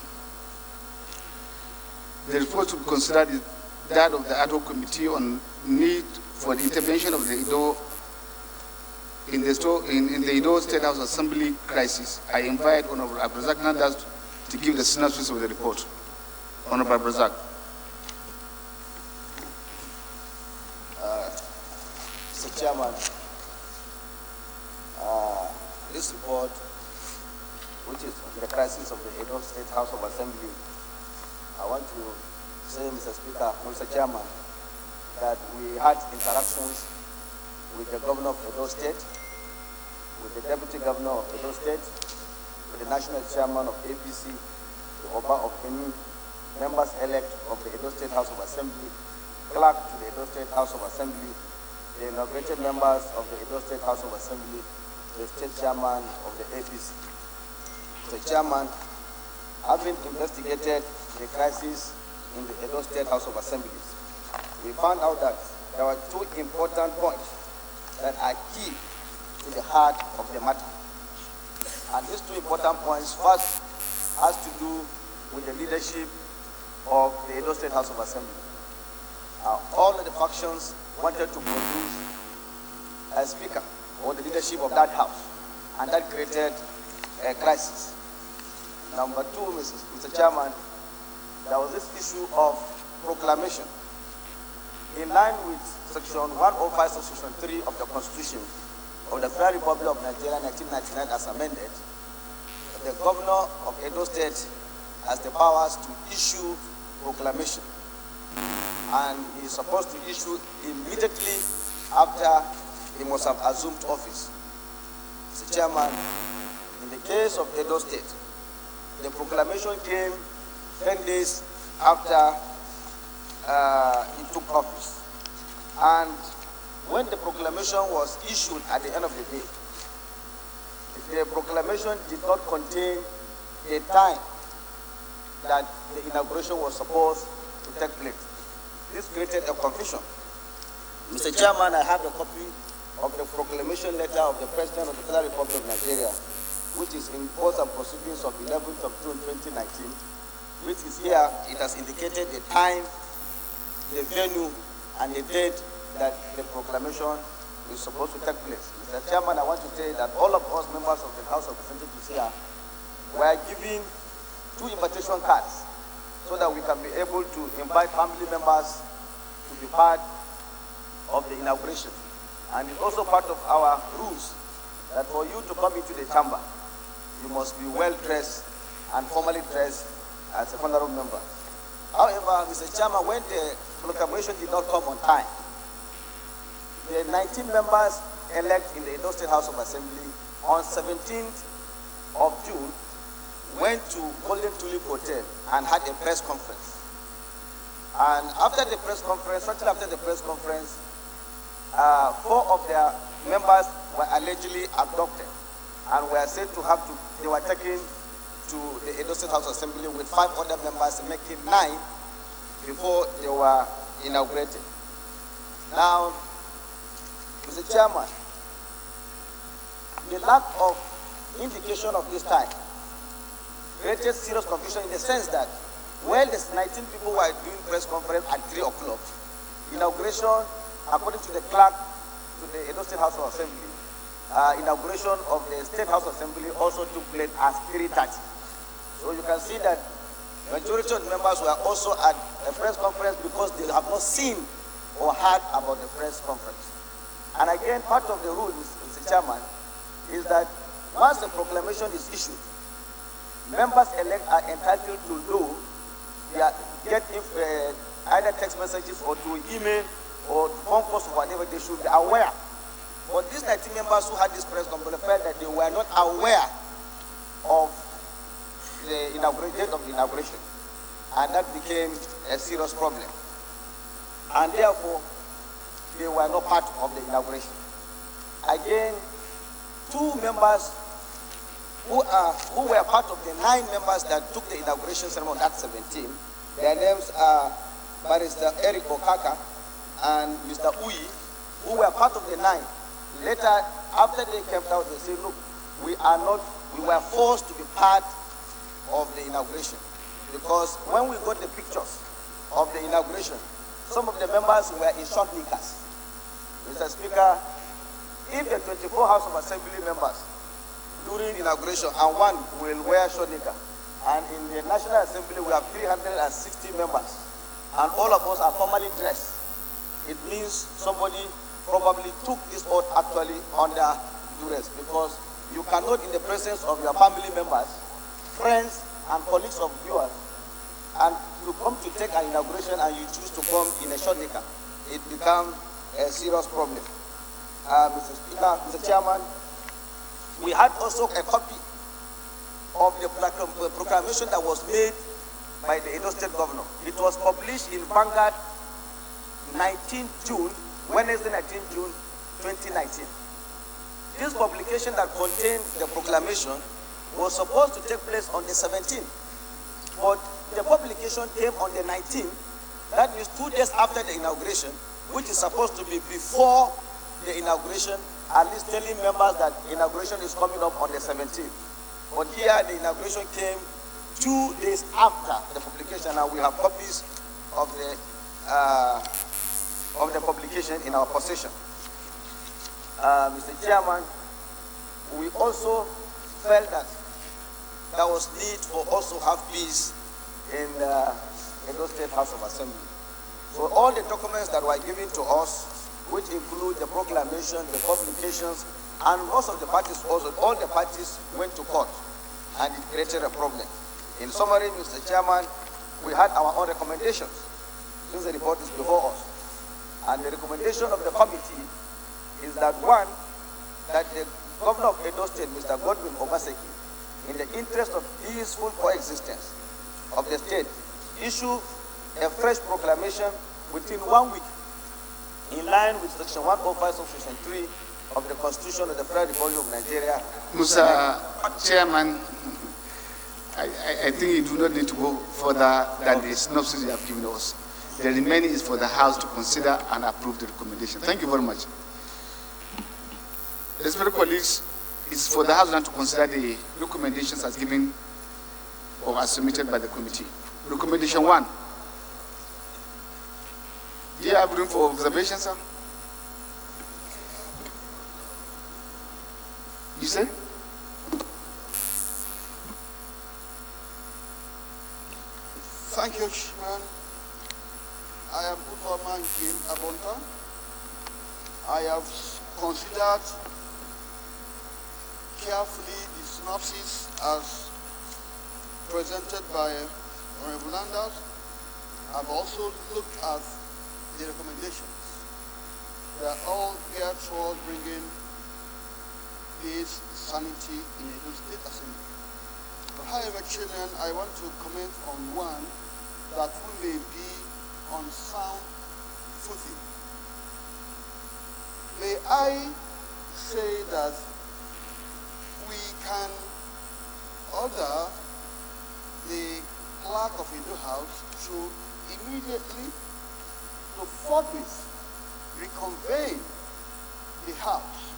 [SPEAKER 14] the report to be considered is that of the ad hoc committee on need
[SPEAKER 5] for the intervention of the Edo in the Edo State House Assembly crisis, I invite Honorable Abrazak Nandas to give the synopsis of the report. Honorable Abrazak.
[SPEAKER 18] Mr. Chairman, this report, which is the crisis of the Edo State House of Assembly, I want to say, Mr. Chairman, that we had interactions with the governor of Edo State, with the deputy governor of Edo State, with the national chairman of APC, the Oba of Benin, members-elect of the Edo State House of Assembly, clerk to the Edo State House of Assembly, the inaugurated members of the Edo State House of Assembly, the state chairman of the APC. The chairman, having investigated the crisis in the Edo State House of Assemblies, we found out that there were two important points that are key to the heart of the matter. And these two important points first has to do with the leadership of the Edo State House of Assembly. All of the factions wanted to produce a speaker or the leadership of that house, and that created a crisis. Number two, Mr. Chairman, there was this issue of proclamation. In line with Section 105, Section 3 of the Constitution of the Federal Republic of Nigeria 1999 as amended, the governor of Edo State has the powers to issue proclamation. And he is supposed to issue immediately after he must have assumed office. Mr. Chairman, in the case of Edo State, the proclamation came 10 days after he took office. And when the proclamation was issued at the end of the day, the proclamation did not contain a time that the inauguration was supposed to take place. This created a confusion. Mr. Chairman, I have a copy of the proclamation letter of the President of the Federal Republic of Nigeria, which is in course and proceedings of 11th of June 2019, which is here. It has indicated the time, the venue, and the date that the proclamation is supposed to take place. Mr. Chairman, I want to say that all of us members of the House of Representatives here were given 2 invitation cards so that we can be able to invite family members to be part of the inauguration. And it's also part of our rules that for you to come into the chamber, you must be well dressed and formally dressed as a honorable member. However, Mr. Chairman, when the proclamation did not come on time, the 19 members elect in the Edo State House of Assembly on 17th of June went to Golden Tulip Hotel and had a press conference. And after the press conference, shortly after the press conference, 4 of their members were allegedly abducted and were said to have to, they were taken to the Edo State House Assembly with 5 other members, making 9 before they were inaugurated. Now, Mr. Chairman, the lack of indication of this time created serious confusion in the sense that while the 19 people were doing press conference at 3 o'clock, inauguration, according to the clerk to the Edo State House of Assembly, inauguration of the State House Assembly also took place at 3:30. So you can see that majority of the members were also at a press conference because they have not seen or heard about the press conference. And again, part of the rule, Mr. Chairman, is that once the proclamation is issued, members elect are entitled to know, get either text messages or through email or phone calls or whatever, they should be aware. But these 19 members who had this press conference felt that they were not aware of the date of the inauguration. And that became a serious problem. And therefore, they were not part of the inauguration. Again, 2 members who were part of the 9 members that took the inauguration ceremony at 17, their names are Barrister Eric Okaka and Mr. Uyi, who were part of the 9. Later, after they came out, they said, look, we were forced to be part of the inauguration. Because when we got the pictures of the inauguration, some of the members were in short knickers. Mr. Speaker, if the 24 House of Assembly members during inauguration and one will wear shonika, and in the National Assembly we have 360 members, and all of us are formally dressed, it means somebody probably took this oath actually under duress, because you cannot, in the presence of your family members, friends, and colleagues of yours, and you come to take an inauguration and you choose to come in a short knicker, it becomes a serious problem. Mr. Speaker, Mr. Chairman, we had also a copy of the proclamation that was made by the Edo State Governor. It was published in Vanguard 19 June, Wednesday 19 June 2019. This publication that contained the proclamation was supposed to take place on the 17th, but the publication came on the 19th. That means 2 days after the inauguration, which is supposed to be before the inauguration, at least telling members that inauguration is coming up on the 17th. But here the inauguration came 2 days after the publication, and we have copies of the publication in our possession. Mr. Chairman, we also felt that there was need for us to have peace in the Edo State House of Assembly. So all the documents that were given to us, which include the proclamation, the publications, and most of the parties also, all the parties went to court, and it created a problem. In summary, Mr. Chairman, we had our own recommendations, since the report is before us. And the recommendation of the committee is that, one, that the Governor of Edo State, Mr. Godwin Obaseki, in the interest of peaceful coexistence of the state, issue a fresh proclamation within 1 week, in line with Section 105 of Section 3 of the Constitution of the Federal Republic of Nigeria.
[SPEAKER 5] Mr. Chairman, I think you do not need to go further than the synopsis you have given us. The remaining is for the House to consider and approve the recommendation. Thank you very much. Respected colleagues, it's for the House now to consider the recommendations as given or as submitted by the committee. Recommendation 1. Do you have room for observation, sir? You say?
[SPEAKER 7] Thank you, Chairman. I am Utoman Kim Abonta. I have considered carefully the synopsis as presented by Honorable Landers. I've also looked at the recommendations. They are all geared towards bringing peace, sanity in Edo State Assembly. But however, Chairman, I want to comment on one that we may be on sound footing. May I say that we can order the clerk of Edo House to immediately, to forthwith, reconvene the House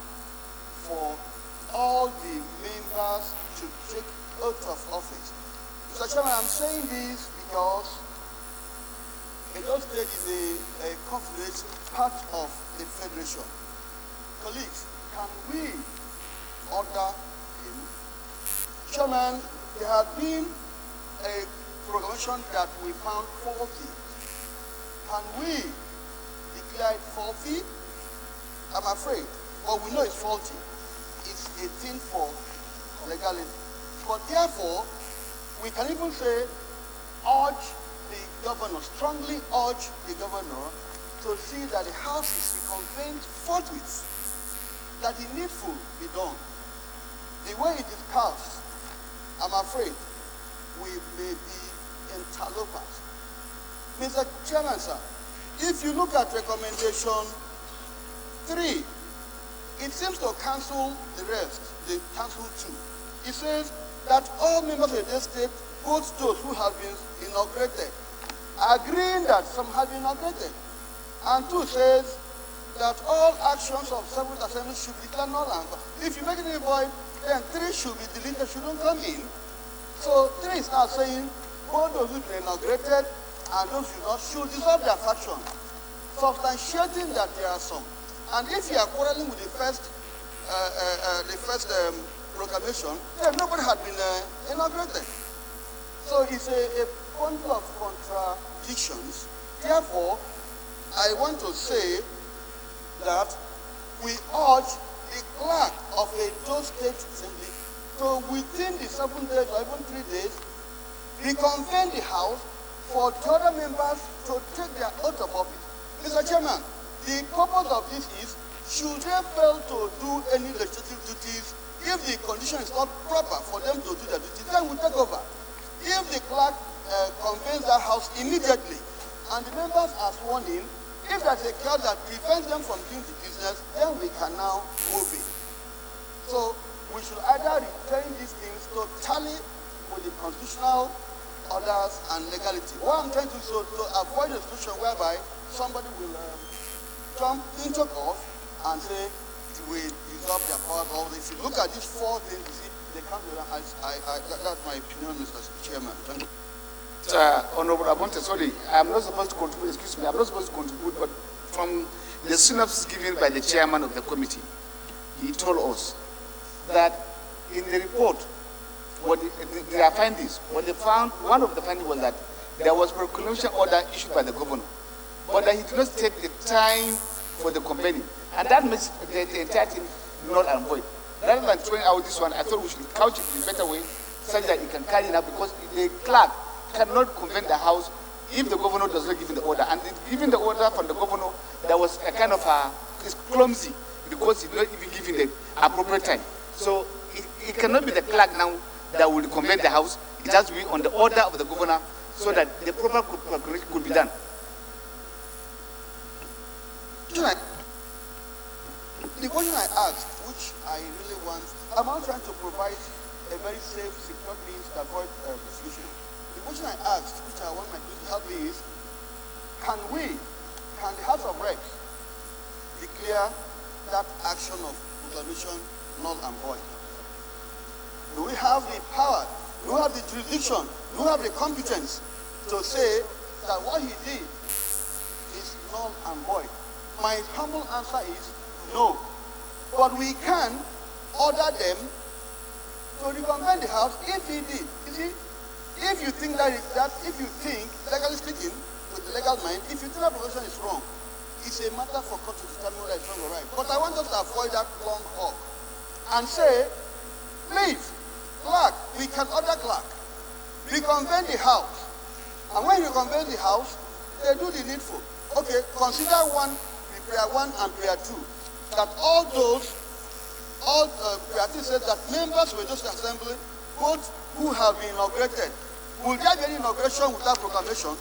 [SPEAKER 7] for all the members to take oath of office. Mr. Chairman, I'm saying this because Edo State is a confederate part of the Federation. Colleagues, can we order him? Chairman, there had been a proclamation that we found faulty. Can we declare it faulty? I'm afraid. But we know it's faulty. It's a thing for legality. But therefore, we can even say, urge the governor, strongly urge the governor to see that the House is reconvened forthwith, that the needful be done. The way it is cast, I'm afraid, we may be interlopers. Mr. Chairman, sir, if you look at recommendation 3, it seems to cancel the rest, the cancel 2. It says that all members of the state, both those who have been inaugurated, agreeing that some have been inaugurated. And 2 says that all actions of separate assemblies should be declared null and void. If you make it a void, then 3 should be deleted, shouldn't come in. So 3 is now saying both those who have been inaugurated and those who not should dissolve their faction, substantiating that there are some
[SPEAKER 10] And if you are quarreling with the first proclamation, then nobody had been inaugurated. So it's a bundle of contradictions. Therefore, I want to say that we urge the clerk of a Edo State Assembly to, within the 7 days or even 3 days, reconvene the House for the other members to take their oath of office. Mr. Chairman, the purpose of this is, should they fail to do any legislative duties, if the condition is not proper for them to do their duties, then we take over. If the clerk convenes that House immediately, and the members are sworn in, if there's a clause that prevents them from doing the business, then we can now move it. So we should either retain these things to tally with the constitutional orders and legality. What I'm trying to do is to avoid a situation whereby somebody will jump into court and say we usurp their power. All this. If you look at these 4 things, you see they come together. That's my opinion, Mr. Chairman. Thank you.
[SPEAKER 5] Honorable Abonte, sorry, I'm not supposed to contribute, excuse me, I'm not supposed to contribute, but from the synopsis given by the chairman of the committee, he told us that in the report, what their findings, what they found, one of the findings was that there was a proclamation order issued by the governor, but that he did not take the time for the convening, and that makes the entire thing null and void. Rather than throwing out this one, I thought we should couch it in a better way, such that it can carry it out, because the clerk cannot convene the House if the governor does not give the order. And giving the order from the governor, there was a kind of it's clumsy, because he did not even give the appropriate time. So it cannot be the clerk now that will convene the House. It has to be on the order of the governor, so that the proper calculation could be done.
[SPEAKER 10] The question I asked, which I really want, I'm not trying to provide a very safe, secure means to avoid confusion. The question I asked, which I want my people to help me is, can the House of Reps declare that action of proclamation null and void? Do we have the power, do we have the jurisdiction, do we have the competence to say that what he did is null and void? My humble answer is no. But we can order them to reconvene the House if he did. You see, if you think if you think, legally speaking, with the legal mind, if you think that provision is wrong, it's a matter for court to determine whether it's wrong or right. But I want us to avoid that long talk and say, please, clerk, we can order clerk, reconvene the House. And when you reconvene the House, they do the needful. Okay, consider prayer 1 and prayer 2, that all prayer 2 says that members of the assembly, both who have been inaugurated, will there be any inauguration without proclamation?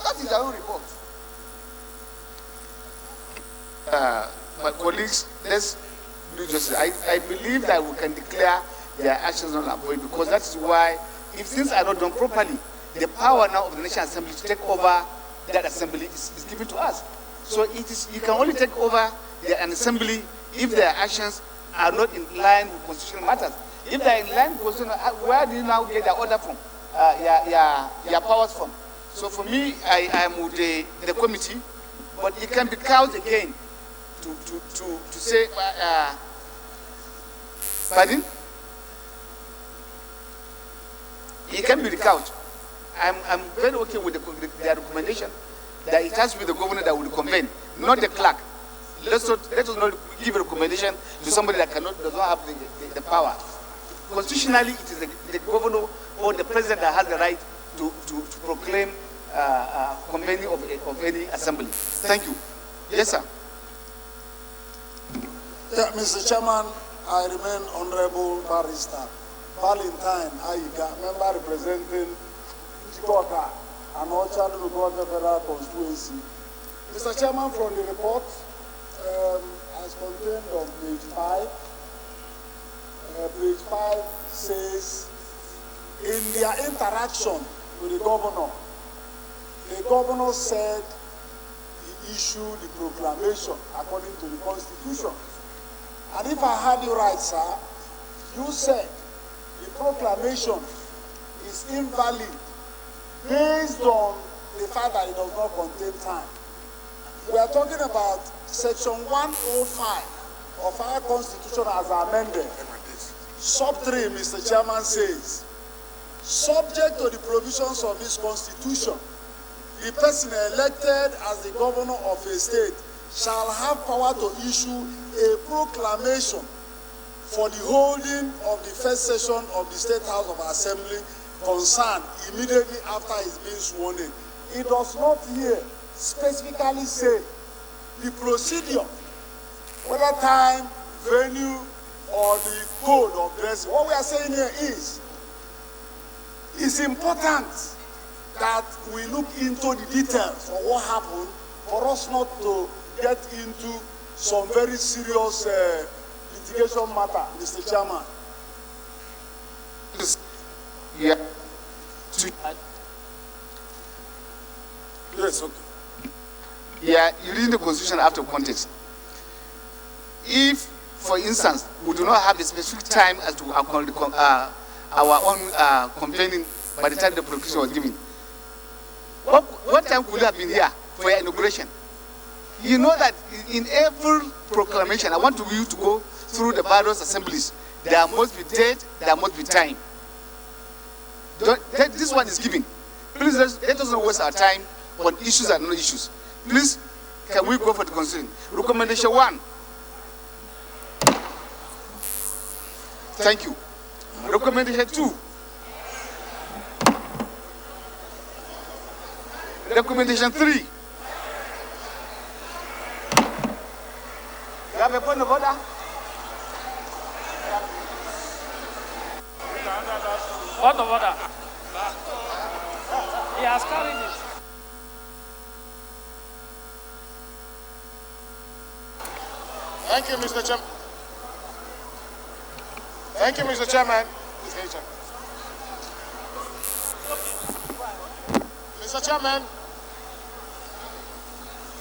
[SPEAKER 10] That is their own report.
[SPEAKER 5] My colleagues, let's do justice. I believe that we can declare their actions null and void, because that is why, if things are not done properly, the power now of the National Assembly to take over that assembly is given to us. So you can only take over an assembly if their actions are not in line with constitutional matters. If they are in line with constitutional, where do you now get the order from, your powers from? So for me, I am with the committee, but it can be couched again to say, pardon? It can be recouched. I'm very okay with their recommendation that it has to be the governor that will convene, not the clerk. Let us not give a recommendation to somebody that does not have the power. Constitutionally, it is the governor or the president that has the right to proclaim convening of any assembly. Thank you. Yes, sir.
[SPEAKER 3] Yeah, Mr. Chairman, I remain Honorable Barrister Valentine Aiga, member representing Chikota and Orchard Lugota Federal Constituency. Mr. Chairman, from the report as contained on page 5, page 5 says, in their interaction with the governor said he issued the proclamation according to the Constitution. And if I heard you right, sir, you said the proclamation is invalid based on the fact that it does not contain time. We are talking about Section 105 of our Constitution as amended. Sub 3, Mr. Chairman, says, subject to the provisions of this Constitution, the person elected as the governor of a state shall have power to issue a proclamation for the holding of the first session of the State House of Assembly concerned immediately after his being sworn in. It does not here specifically say the procedure, whether time, venue, or the code of dressing. What we are saying here is, it's important that we look into the details of what happened for us not to get into some very serious litigation matter, Mr. Chairman.
[SPEAKER 5] Yeah.
[SPEAKER 3] Yes, okay.
[SPEAKER 5] Yeah, you read the Constitution after context. If, for instance, we do not have a specific time as to our own complaining by the time the proclamation was given, what time could have been here for your inauguration? You know that in every proclamation, I want you to go through the various assemblies. There must be date, there must be time. This one is given. Please let us not waste our time on issues and no issues. Please, can we go for the constitution? Recommendation 1. Thank you. Recommendation 2. Recommendation 3. You have a point of order?
[SPEAKER 9] Point of order. He has carried it.
[SPEAKER 11] Thank you, Mr. Chairman. Thank you, Mr. Chairman. Mr. Chairman,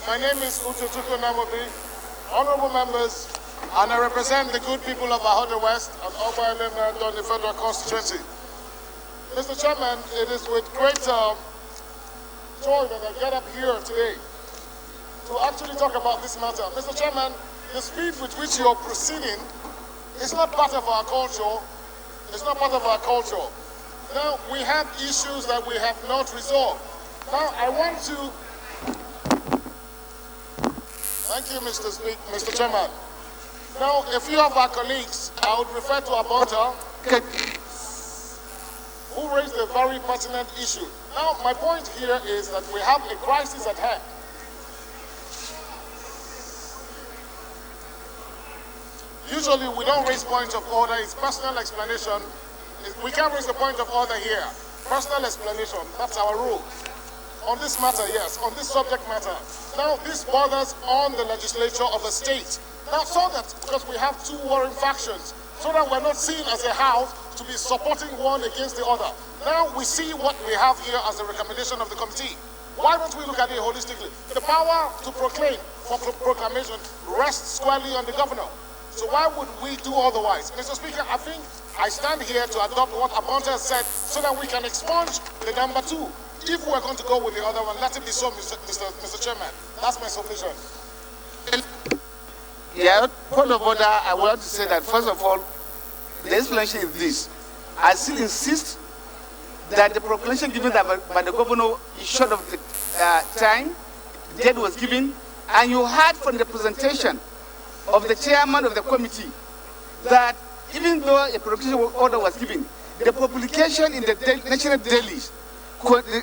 [SPEAKER 11] my name is Ututuku Namobi. Honorable members, and I represent the good people of Ahoda West and Oba Elena on the Federal Constituency. Mr. Chairman, it is with great joy that I get up here today to actually talk about this matter. Mr. Chairman, the speed with which you are proceeding is not part of our culture. It's not part of our culture. Now, we have issues that we have not resolved. Now, I want to... Thank you, Mr. Chairman. Now, a few of our colleagues, I would refer to Abonta, who raised a very pertinent issue. Now, my point here is that we have a crisis at hand. Usually, we don't raise points of order. It's personal explanation. We can't raise a point of order here. Personal explanation, that's our rule. On this matter, yes, on this subject matter. Now, this borders on the legislature of a state. Now, so that, because we have two warring factions, so that we're not seen as a house to be supporting one against the other. Now, we see what we have here as a recommendation of the committee. Why don't we look at it holistically? The power to proclaim for proclamation rests squarely on the governor. So why would we do otherwise? Mr. Speaker, I think I stand here to adopt what Abonta said so that we can expunge the number 2. If we're going to go with the other one, let it be so, Mr. Chairman. That's my submission.
[SPEAKER 5] Yeah, point of order, I want to say that, first of all, the explanation is this. I still insist that the proclamation given by the governor is short of the time, the date was given, and you heard from the presentation of the chairman of the committee that even though a proclamation order was given, the publication in the national dailies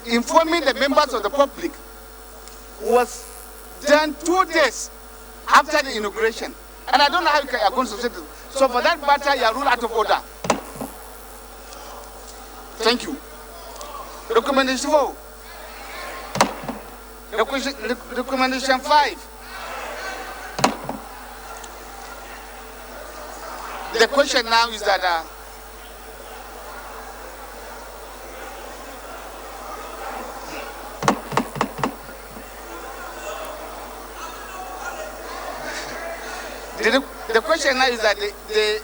[SPEAKER 5] informing the members of the public was done 2 days after the inauguration. And I don't know how you are going to say this. So for that matter, you are ruled out of order. Thank you. Recommendation 4. Recommendation 5. The question now is that the question now is that the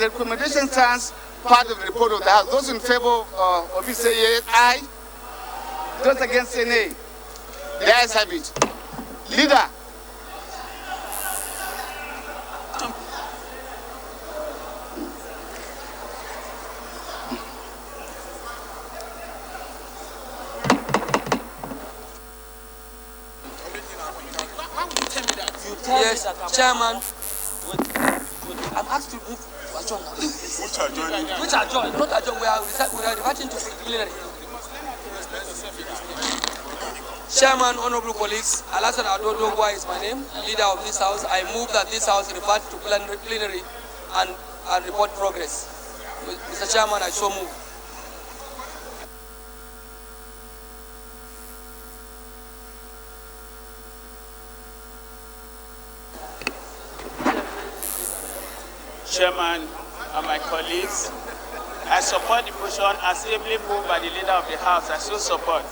[SPEAKER 5] recommendation stands part of the report of the House. Those in favor of it say yes, aye. Those against say nay. The ayes have it. Leader.
[SPEAKER 22] Yes, Chairman. I'm asked to move to adjourn now.
[SPEAKER 1] Which adjourn?
[SPEAKER 22] Which adjourn? Not adjourn. We are reverting to plenary. Chairman, honorable colleagues, Alasan Adodogwa is my name, leader of this house. I move that this house revert to plenary and report progress. Mr. Chairman, I so move.
[SPEAKER 12] Chairman and my colleagues, I support the motion as ably moved by the leader of the House. I so support.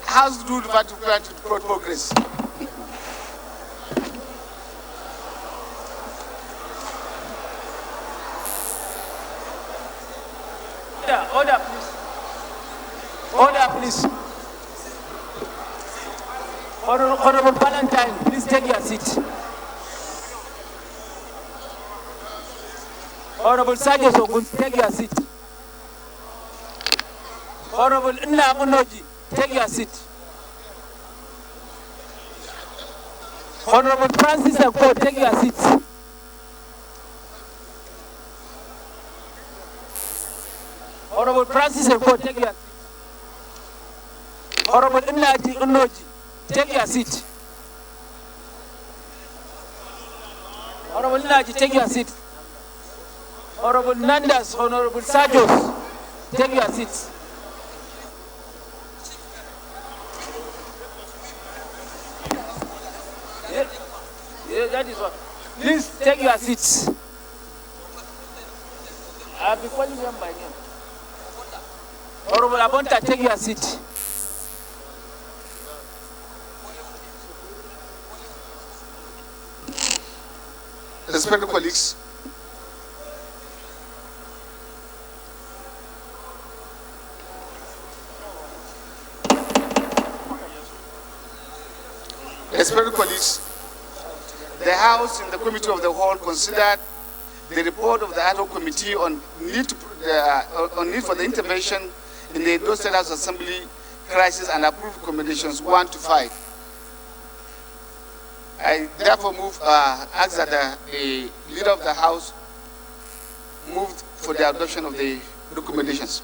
[SPEAKER 5] House do the to progress.
[SPEAKER 13] Order, please. Order, please. Honorable Valentine, please take your seat. Honorable Sergeant Ogun, take your seat. Honorable Nnamunoji, take your seat. Honorable Francis Akpo, take your seat. Honorable Francis Akpo, take your seat. Honorable Nnaji Unoji, take your seat. Honorable Nnaji, take your seat. Honorable Nandas, Honorable Sajos, take your seats. Yeah, that is what. Please take your seats. I'll be calling them by name. Honorable Abonta, take your seat.
[SPEAKER 5] Respected colleagues, the House in the Committee of the Whole considered the report of the ad hoc committee on need for the intervention in the Edo State House Assembly crisis and approved recommendations 1 to 5. I therefore ask that the leader of the House move for the adoption of the recommendations.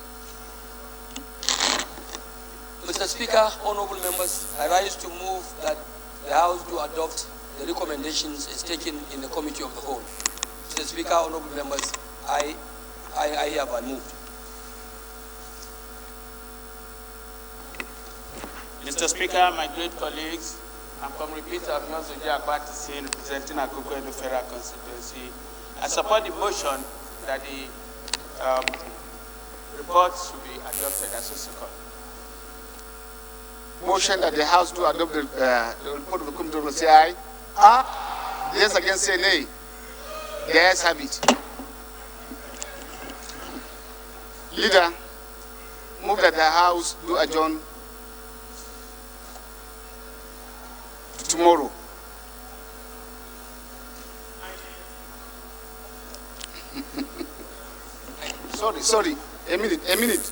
[SPEAKER 22] Mr. Speaker, honorable members, I rise to move that the House do adopt the recommendations as taken in the Committee of the Whole. Mr. Speaker, honorable members, I hereby moved.
[SPEAKER 12] Mr. Speaker, my great colleagues, I'm Comrade Peter Myozoji Akwatisi, representing Akoko Edo Federal Constituency. I support the motion that the report should be adopted as a second.
[SPEAKER 5] Motion that the House to adopt the report of the committee will say aye. Aye. Yes, again say nay. The ayes have it. Leader, move that the House do adjourn to tomorrow. Sorry, a minute.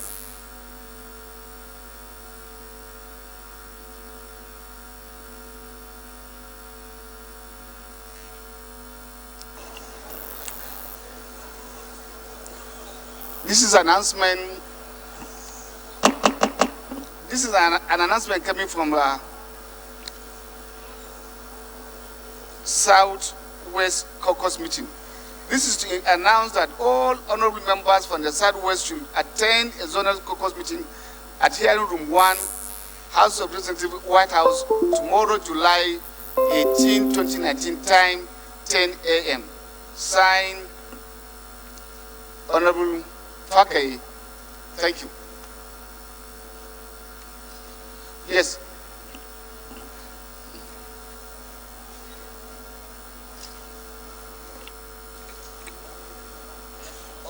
[SPEAKER 5] This is an announcement. This is an announcement coming from Southwest Caucus meeting. This is to announce that all honorable members from the Southwest should attend a zonal caucus meeting at hearing room 1, House of Representatives, White House, tomorrow, July 18, 2019, time 10 a.m. Signed, Honorable Fakai. Thank you. Yes.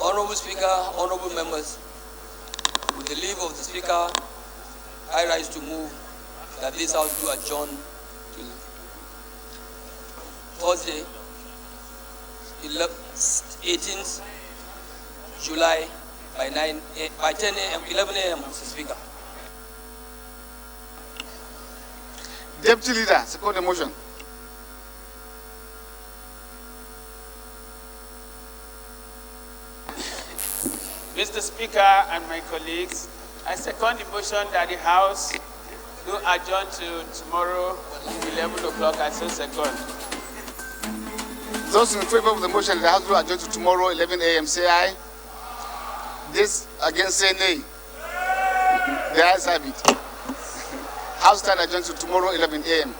[SPEAKER 22] Honorable Speaker, honorable members, With the leave of the Speaker, I rise to move that this House do adjourn till Thursday, 18th July by 11 a.m. Mr. Speaker.
[SPEAKER 5] Deputy Leader, support the motion.
[SPEAKER 12] Mr. Speaker and my colleagues, I second the motion that the House do adjourn to tomorrow, 11 o'clock. I so second.
[SPEAKER 5] Those in favor of the motion, the House will adjourn to tomorrow, 11 a.m. Say aye. This against say nay. The ayes have it. House stand adjourned to tomorrow, 11 a.m.